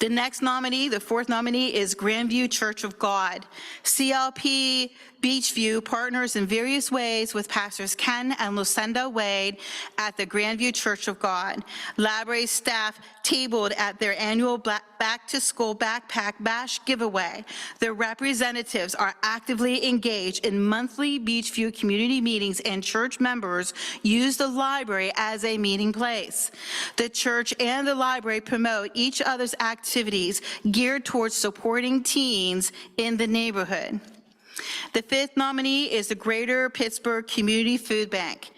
The next nominee, the fourth nominee, is Grandview Church of God. CLP Beachview partners in various ways with Pastors Ken and Lucinda Wade at the Grandview Church of God. Library staff tabled at their annual Back to School Backpack Bash giveaway. Their representatives are actively engaged in monthly Beachview community meetings, and church members use the library as a meeting place. The church and the library promote each other's activities geared towards supporting teens in the neighborhood. The fifth nominee is the Greater Pittsburgh Community Food Bank.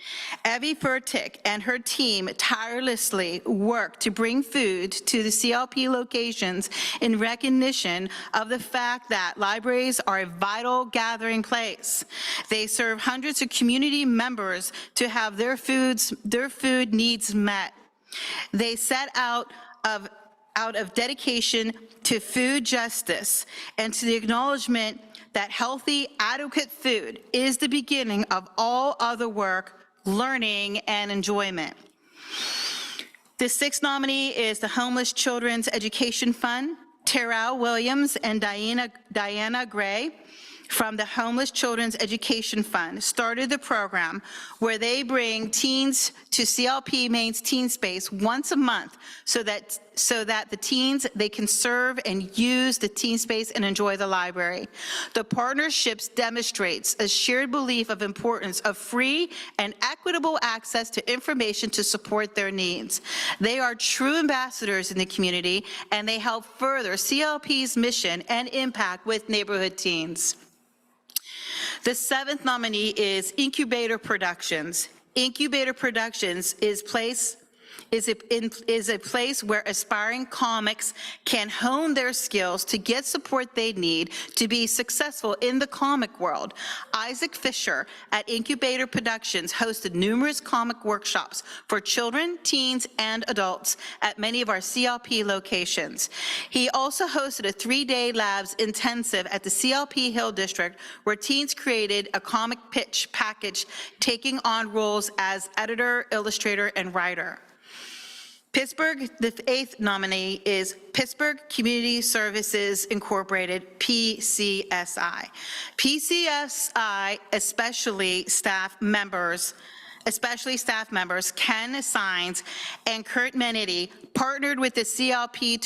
Evie Furtick and her team tirelessly work to bring food to the CLP locations in recognition of the fact that libraries are a vital gathering place. They serve hundreds of community members to have their food needs met. They set out of dedication to food justice and to the acknowledgement that healthy, adequate food is the beginning of all other work, learning, and enjoyment. The sixth nominee is the Homeless Children's Education Fund. Terrell Williams and Diana Gray from the Homeless Children's Education Fund started the program where they bring teens to CLP Maine's Teen Space once a month so that the teens, they can serve and use the teen space and enjoy the library. The partnerships demonstrates a shared belief of importance of free and equitable access to information to support their needs. They are true ambassadors in the community, and they help further CLP's mission and impact with neighborhood teens. The seventh nominee is Incubator Productions. Incubator Productions is a place where aspiring comics can hone their skills to get support they need to be successful in the comic world. Isaac Fisher at Incubator Productions hosted numerous comic workshops for children, teens, and adults at many of our CLP locations. He also hosted a 3-day labs intensive at the CLP Hill District where teens created a comic pitch package, taking on roles as editor, illustrator, and writer. Pittsburgh, the eighth nominee is Pittsburgh Community Services Incorporated, PCSI. PCSI, especially staff members Ken Sines and Kurt Menedy partnered with the CLP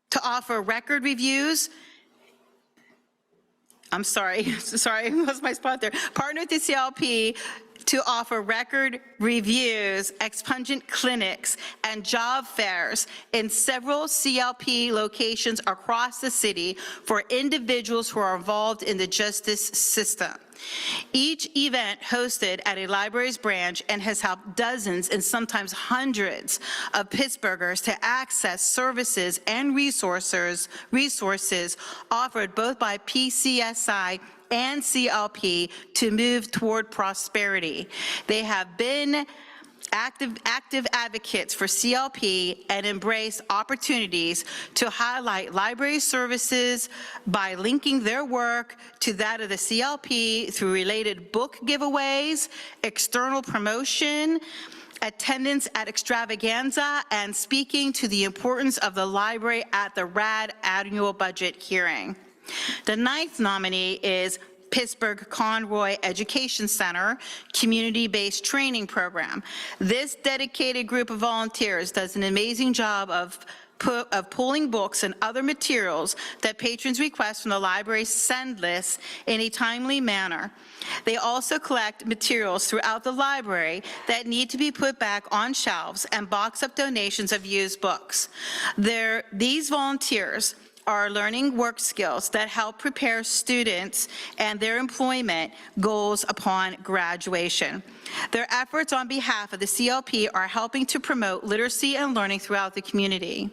to offer record reviews. I'm sorry, I lost my spot there. Partnered with the CLP to offer record reviews, expungent clinics, and job fairs in several CLP locations across the city for individuals who are involved in the justice system. Each event hosted at a library's branch and has helped dozens and sometimes hundreds of Pittsburghers to access services and resources offered both by PCSI and CLP to move toward prosperity. They have been active advocates for CLP and embrace opportunities to highlight library services by linking their work to that of the CLP through related book giveaways, external promotion, attendance at extravaganza, and speaking to the importance of the library at the RAD annual budget hearing. The 9th nominee is Pittsburgh Conroy Education Center community-based training program. This dedicated group of volunteers does an amazing job of pulling books and other materials that patrons request from the library's send list in a timely manner. They also collect materials throughout the library that need to be put back on shelves and box up donations of used books. These volunteers are learning work skills that help prepare students and their employment goals upon graduation. Their efforts on behalf of the CLP are helping to promote literacy and learning throughout the community.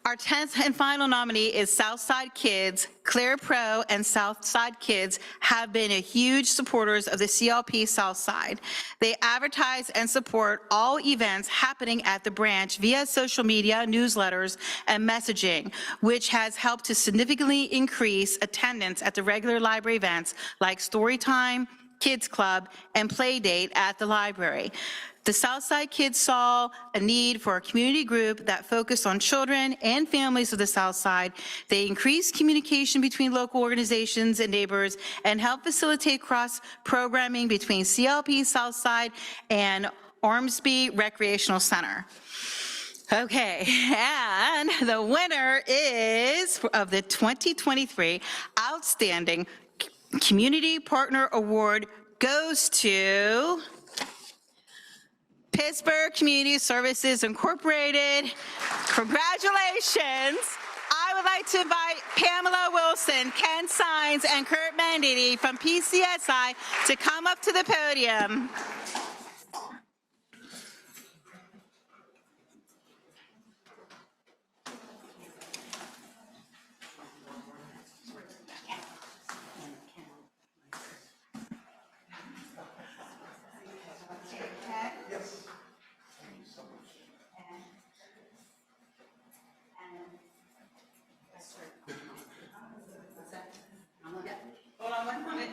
Our 10th and final nominee is Southside Kids. Claire Pro and Southside Kids have been huge supporters of the CLP Southside. They advertise and support all events happening at the branch via social media, newsletters, and messaging, which has helped to significantly increase attendance at the regular library events like Story Time, Kids Club, and Play Date at the library. The Southside Kids saw a need for a community group that focused on children and families of the Southside. They increased communication between local organizations and neighbors and helped facilitate cross-programming between CLP Southside and Ormsby Recreational Center. Okay, and the winner of the 2023 Outstanding Community Partner Award goes to Pittsburgh Community Services Incorporated. Congratulations. I would like to invite Pamela Wilson, Ken Sines, and Kurt Mandini from PCSI to come up to the podium. Hold on one moment.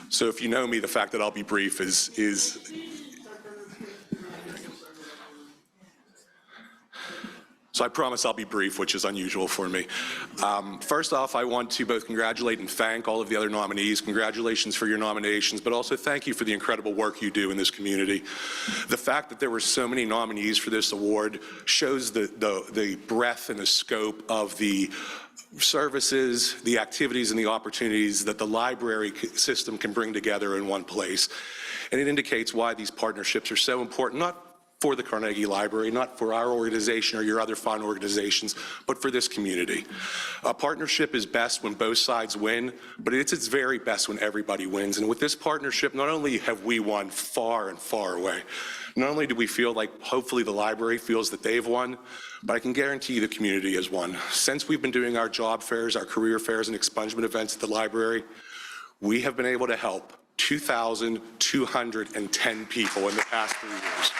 So if you know me, the fact that I'll be brief is so I promise I'll be brief, which is unusual for me. First off, I want to both congratulate and thank all of the other nominees. Congratulations for your nominations, but also thank you for the incredible work you do in this community. The fact that there were so many nominees for this award shows the breadth and the scope of the services, the activities, and the opportunities that the library system can bring together in one place. And it indicates why these partnerships are so important, not for the Carnegie Library, not for our organization or your other fine organizations, but for this community. A partnership is best when both sides win, but it's its very best when everybody wins. And with this partnership, not only have we won far and far away, not only do we feel like hopefully the library feels that they've won, but I can guarantee you the community has won. Since we've been doing our job fairs, our career fairs, and expungement events at the library, we have been able to help 2,210 people in the past 3 years.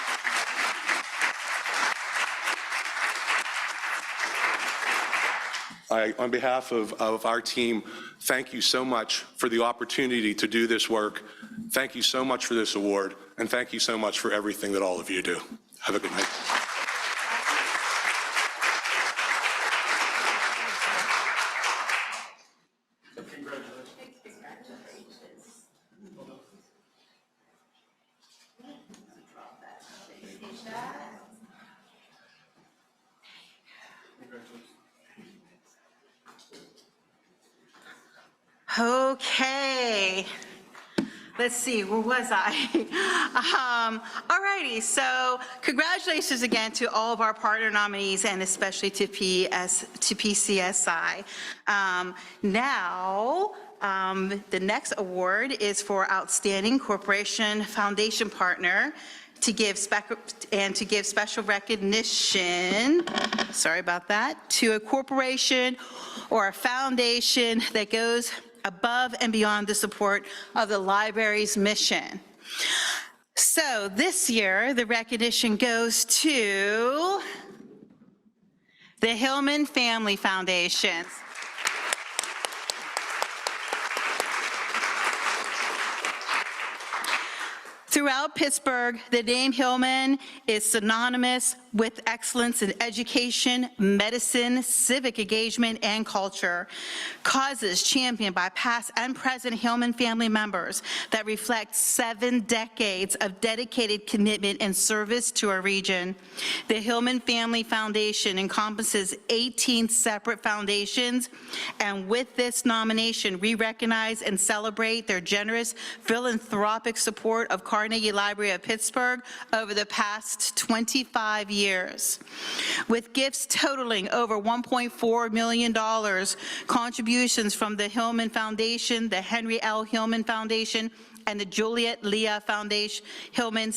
On behalf of our team, thank you so much for the opportunity to do this work. Thank you so much for this award, and thank you so much for everything that all of you do. Have a good night. Okay. Let's see, where was I? All righty, so congratulations again to all of our partner nominees and especially to PCSI. Now, the next award is for Outstanding Corporation Foundation Partner to give special recognition, sorry about that, to a corporation or a foundation that goes above and beyond the support of the library's mission. So this year, the recognition goes to the Hillman Family Foundation. Throughout Pittsburgh, the name Hillman is synonymous with excellence in education, medicine, civic engagement, and culture. Causes championed by past and present Hillman family members that reflect 7 decades of dedicated commitment and service to our region. The Hillman Family Foundation encompasses 18 separate foundations, and with this nomination, we recognize and celebrate their generous philanthropic support of Carnegie Library of Pittsburgh over the past 25 years. With gifts totaling over $1.4 million, contributions from the Hillman Foundation, the Henry L. Hillman Foundation, and the Juliet Leah Foundation, and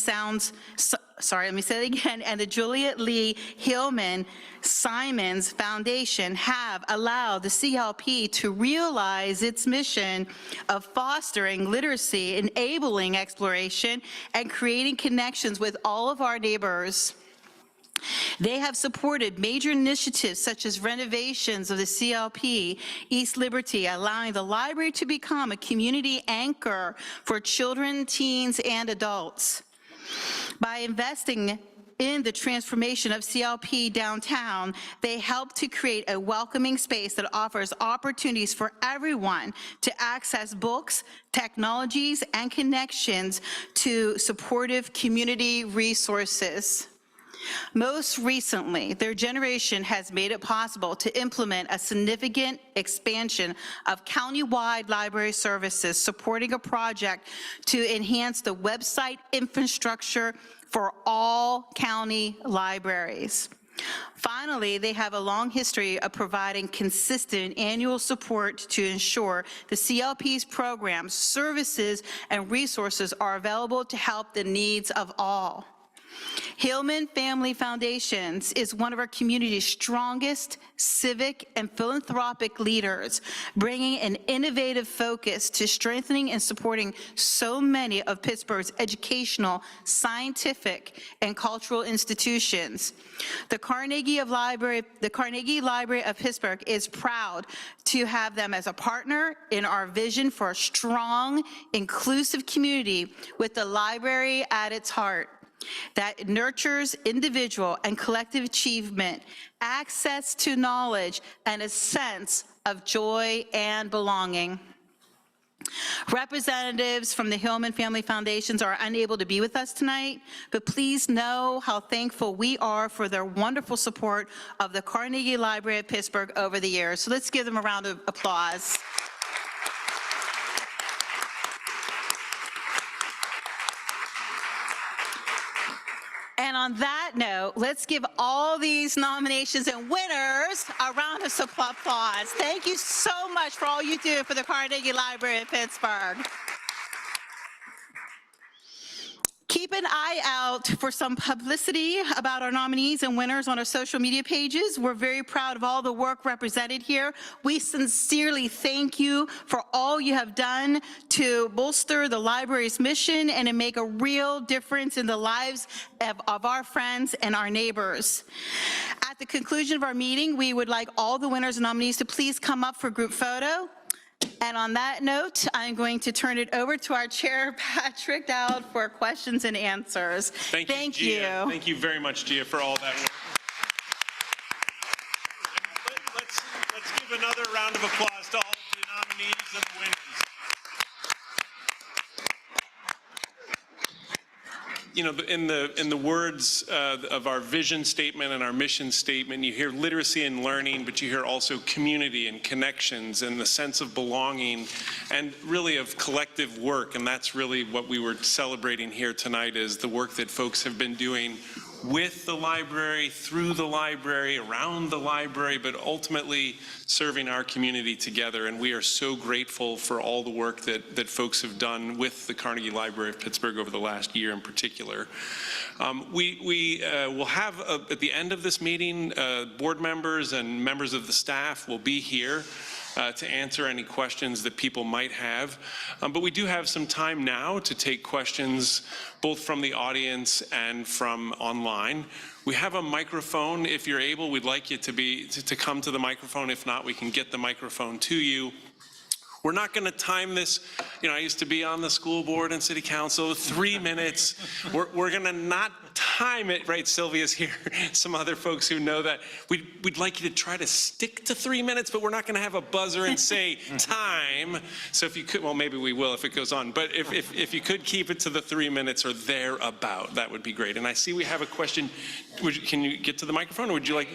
the Juliet Lee Hillman Simons Foundation have allowed the CLP to realize its mission of fostering literacy, enabling exploration, and creating connections with all of our neighbors. They have supported major initiatives such as renovations of the CLP, East Liberty, allowing the library to become a community anchor for children, teens, and adults. By investing in the transformation of CLP downtown, they help to create a welcoming space that offers opportunities for everyone to access books, technologies, and connections to supportive community resources. Most recently, their generation has made it possible to implement a significant expansion of county-wide library services, supporting a project to enhance the website infrastructure for all county libraries. Finally, they have a long history of providing consistent annual support to ensure the CLP's programs, services, and resources are available to help the needs of all. Hillman Family Foundations is one of our community's strongest civic and philanthropic leaders, bringing an innovative focus to strengthening and supporting so many of Pittsburgh's educational, scientific, and cultural institutions. The Carnegie Library of Pittsburgh is proud to have them as a partner in our vision for a strong, inclusive community with the library at its heart that nurtures individual and collective achievement, access to knowledge, and a sense of joy and belonging. Representatives from the Hillman Family Foundations are unable to be with us tonight, but please know how thankful we are for their wonderful support of the Carnegie Library of Pittsburgh over the years. So let's give them a round of applause. on that note, let's give all these nominations and winners a round of applause. Thank you so much for all you do for the Carnegie Library of Pittsburgh. Keep an eye out for some publicity about our nominees and winners on our social media pages. We're very proud of all the work represented here. We sincerely thank you for all you have done to bolster the library's mission and to make a real difference in the lives of our friends and our neighbors. At the conclusion of our meeting, we would like all the winners and nominees to please come up for group photo. And on that note, I'm going to turn it over to our chair, Patrick Dowd, for questions and answers. Thank you, Gia. Thank you very much, Gia, for all that work. Let's give another round of applause to all of the nominees and the winners. You know, in the words of our vision statement and our mission statement, you hear literacy and learning, but you hear also community and connections and the sense of belonging and really of collective work. And that's really what we were celebrating here tonight, is the work that folks have been doing with the library, through the library, around the library, but ultimately serving our community together. And we are so grateful for all the work that folks have done with the Carnegie Library of Pittsburgh over the last year in particular. We will have, at the end of this meeting, board members and members of the staff will be here to answer any questions that people might have. But we do have some time now to take questions both from the audience and from online. We have a microphone. If you're able, we'd like you to come to the microphone. If not, we can get the microphone to you. We're not going to time this. You know, I used to be on the school board and city council, 3 minutes. We're going to not time it, right? Sylvia's here, some other folks who know that. We'd like you to try to stick to 3 minutes, but we're not going to have a buzzer and say time. So if you could, well, maybe we will if it goes on, but if you could keep it to the 3 minutes or thereabout, that would be great. And I see we have a question. Can you get to the microphone, or would you like?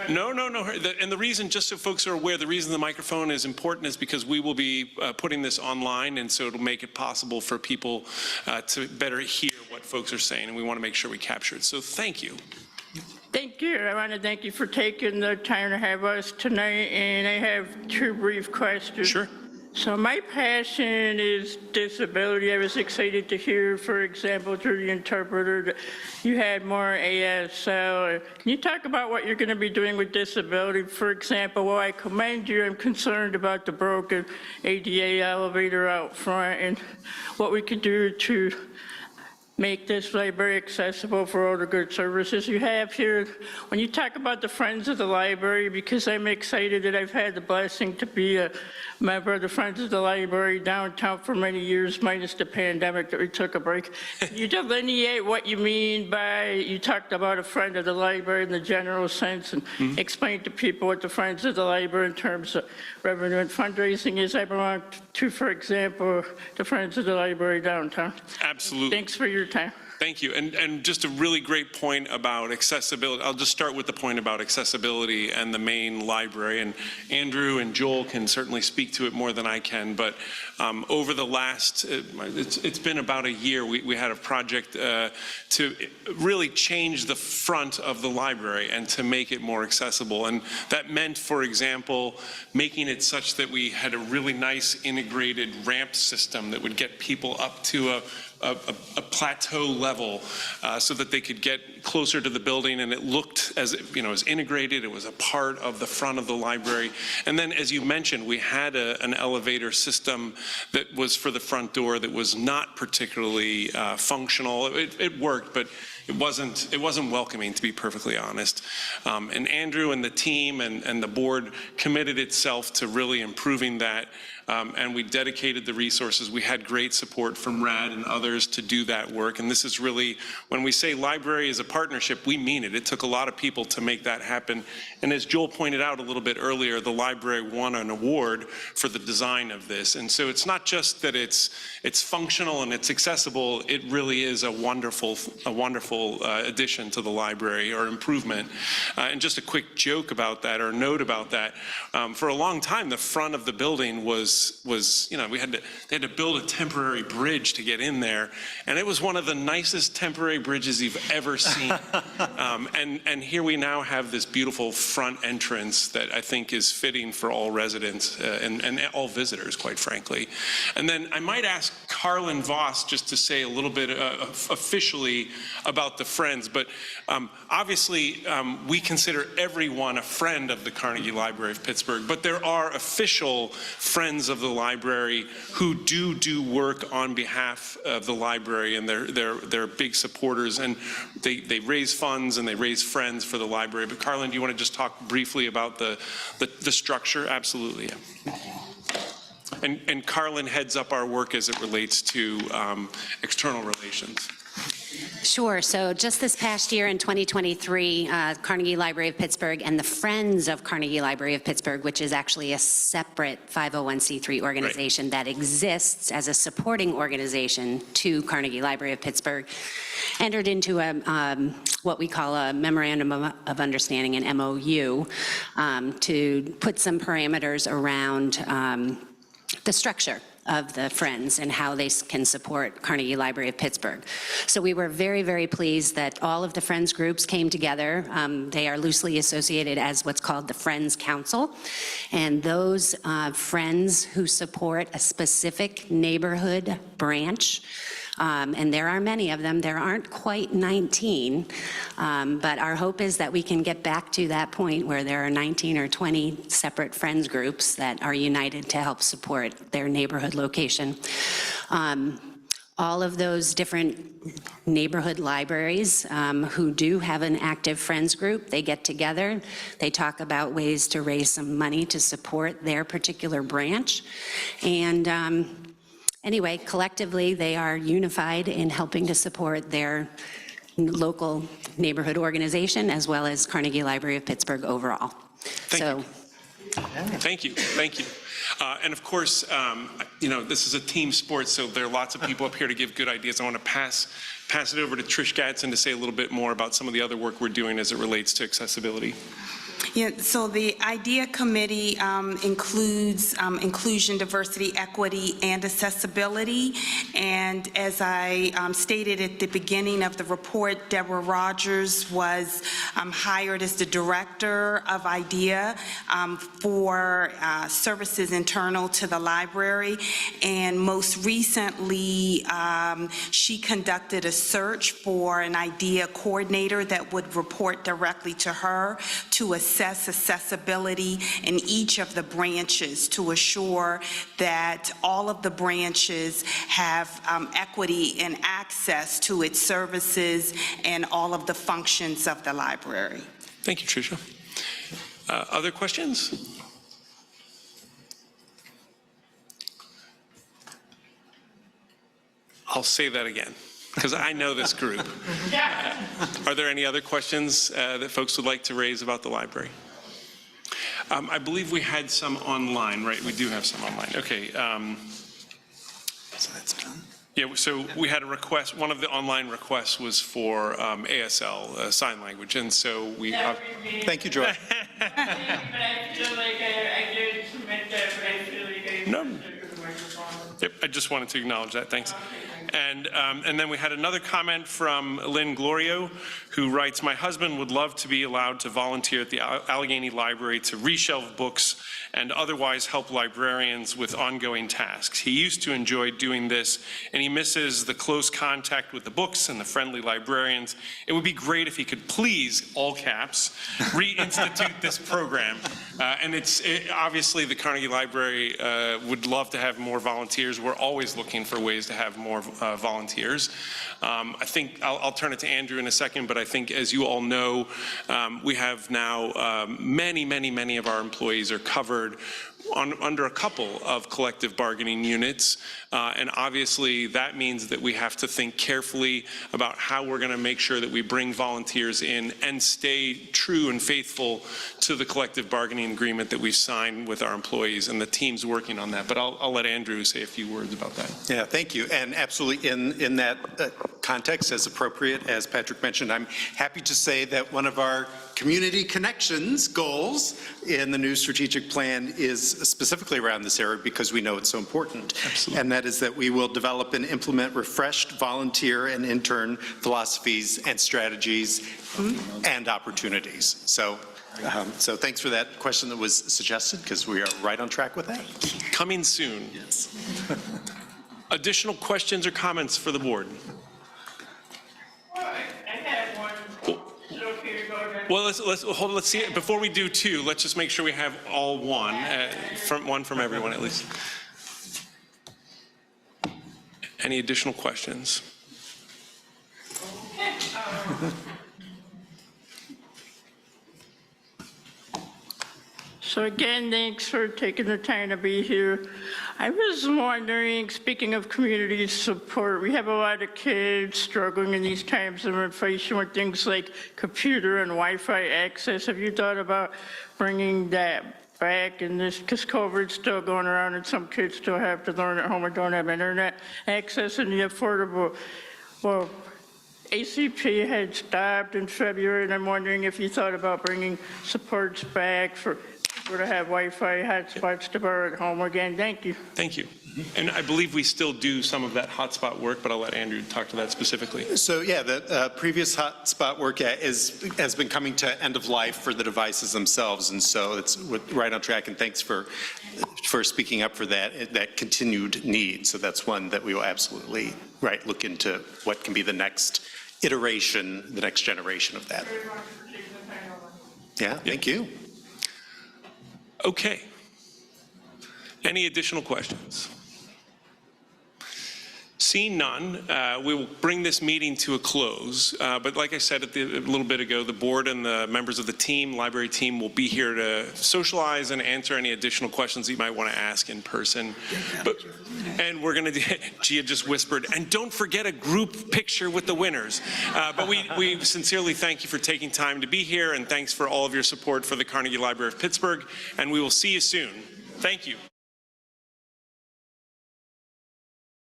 No. And the reason, just so folks are aware, the reason the microphone is important is because we will be putting this online, and so it'll make it possible for people to better hear what folks are saying, and we want to make sure we capture it. So thank you. Thank you. I want to thank you for taking the time to have us tonight, and I have 2 brief questions. Sure. So my passion is disability. I was excited to hear, for example, through the interpreter, that you had more ASL. Can you talk about what you're going to be doing with disability? For example, while I commend you, I'm concerned about the broken ADA elevator out front and what we could do to make this library accessible for all the good services you have here. When you talk about the Friends of the Library, because I'm excited that I've had the blessing to be a member of the Friends of the Library downtown for many years, minus the pandemic that we took a break. Can you delineate what you mean by, you talked about a friend of the library in the general sense, and explain to people what the Friends of the Library in terms of revenue and fundraising is? I belong to, for example, the Friends of the Library downtown. Absolutely. Thanks for your time. Thank you. And just a really great point about accessibility. I'll just start with the point about accessibility and the main library. And Andrew and Joel can certainly speak to it more than I can. But over the last, it's been about a year, we had a project to really change the front of the library and to make it more accessible. And that meant, for example, making it such that we had a really nice integrated ramp system that would get people up to a plateau level so that they could get closer to the building, and it looked as, as integrated. It was a part of the front of the library. And then, as you mentioned, we had an elevator system that was for the front door that was not particularly functional. It worked, but it wasn't welcoming, to be perfectly honest. And Andrew and the team and the board committed itself to really improving that. And we dedicated the resources. We had great support from RAD and others to do that work. And this is really, when we say library is a partnership, we mean it. It took a lot of people to make that happen. And as Joel pointed out a little bit earlier, the library won an award for the design of this. And so it's not just that it's functional and it's accessible. It really is a wonderful wonderful addition to the library, or improvement. And just a quick joke about that, or note about that, for a long time, the front of the building was you know, they had to build a temporary bridge to get in there, and it was one of the nicest temporary bridges you've ever seen. And here we now have this beautiful front entrance that I think is fitting for all residents and all visitors, quite frankly. And then I might ask Carlin Voss just to say a little bit officially about the Friends, but obviously we consider everyone a friend of the Carnegie Library of Pittsburgh, but there are official friends of the library who do work on behalf of the library, and they're big supporters, and they raise funds and they raise friends for the library. But Carlin, do you want to just talk briefly about the structure? Absolutely. Yeah. And Carlin heads up our work as it relates to external relations. Sure. So just this past year in 2023, Carnegie Library of Pittsburgh and the Friends of Carnegie Library of Pittsburgh, which is actually a separate 501c3 organization that exists as a supporting organization to Carnegie Library of Pittsburgh, entered into what we call a Memorandum of Understanding, an MOU, to put some parameters around the structure of the Friends and how they can support Carnegie Library of Pittsburgh. So we were very, very pleased that all of the Friends groups came together. They are loosely associated as what's called the Friends Council. And those friends who support a specific neighborhood branch, and there are many of them, there aren't quite 19, but our hope is that we can get back to that point where there are 19 or 20 separate Friends groups that are united to help support their neighborhood location. All of those different neighborhood libraries who do have an active Friends group, they get together, they talk about ways to raise some money to support their particular branch, and anyway, collectively, they are unified in helping to support their local neighborhood organization as well as Carnegie Library of Pittsburgh overall. Thank you. Thank you. And of course, you know, this is a team sport, so there are lots of people up here to give good ideas. I want to pass it over to Trish Gadsden to say a little bit more about some of the other work we're doing as it relates to accessibility. Yeah, so the IDEA Committee includes inclusion, diversity, equity, and accessibility. And as I stated at the beginning of the report, Deborah Rogers was hired as the director of IDEA for services internal to the library. And most recently, she conducted a search for an IDEA coordinator that would report directly to her to assess accessibility in each of the branches to assure that all of the branches have equity and access to its services and all of the functions of the library. Thank you, Tricia. Other questions? I'll say that again, because I know this group. Are there any other questions that folks would like to raise about the library? I believe we had some online, right? We do have some online. Okay. So that's done. Yeah, so we had a request. One of the online requests was for ASL, sign language, and so we... Thank you, Joy. But I feel like I did submit that, but I feel like I No. didn't the microphone. Yep, I just wanted to acknowledge that. Thanks. And then we had another comment from Lynn Glorio, who writes, "My husband would love to be allowed to volunteer at the Allegheny Library to reshelve books and otherwise help librarians with ongoing tasks. He used to enjoy doing this, and he misses the close contact with the books and the friendly librarians. It would be great if he could please, all caps, reinstitute this program." And obviously the Carnegie Library would love to have more volunteers. We're always looking for ways to have more volunteers. I think I'll turn it to Andrew in a second, but I think, as you all know, we have now many of our employees are covered under a couple of collective bargaining units. And obviously, that means that we have to think carefully about how we're going to make sure that we bring volunteers in and stay true and faithful to the collective bargaining agreement that we've signed with our employees, and the team's working on that. But I'll let Andrew say a few words about that. Yeah, thank you. And absolutely in that context, as appropriate, as Patrick mentioned, I'm happy to say that one of our community connections goals in the new strategic plan is specifically around this area because we know it's so important. Absolutely. And that is that we will develop and implement refreshed volunteer and intern philosophies and strategies and opportunities. So thanks for that question that was suggested, because we are right on track with that. Coming soon. Yes. Additional questions or comments for the board? I had one. So here, go ahead. Well, let's see. Before we do two, let's just make sure we have all one, one from everyone at least. Any additional questions? So again, thanks for taking the time to be here. I was wondering, speaking of community support, we have a lot of kids struggling in these times of inflation with things like computer and Wi-Fi access. Have you thought about bringing that back in this, because COVID's still going around and some kids still have to learn at home or don't have internet access and the affordable, well, ACP had stopped in February, and I'm wondering if you thought about bringing supports back for people to have Wi-Fi hotspots to borrow at home again. Thank you. Thank you. And I believe we still do some of that hotspot work, but I'll let Andrew talk to that specifically. So yeah, the previous hotspot work has been coming to end of life for the devices themselves, and so it's right on track. And thanks for speaking up for that continued need. So that's one that we will absolutely look into what can be the next iteration, the next generation of that. Yeah, thank you. Okay. Any additional questions? Seeing none, we will bring this meeting to a close. But like I said a little bit ago, the board and the members of the team, library team, will be here to socialize and answer any additional questions that you might want to ask in person. And we're going to, Gia just whispered, and don't forget a group picture with the winners. But we sincerely thank you for taking time to be here, and thanks for all of your support for the Carnegie Library of Pittsburgh. And we will see you soon. Thank you.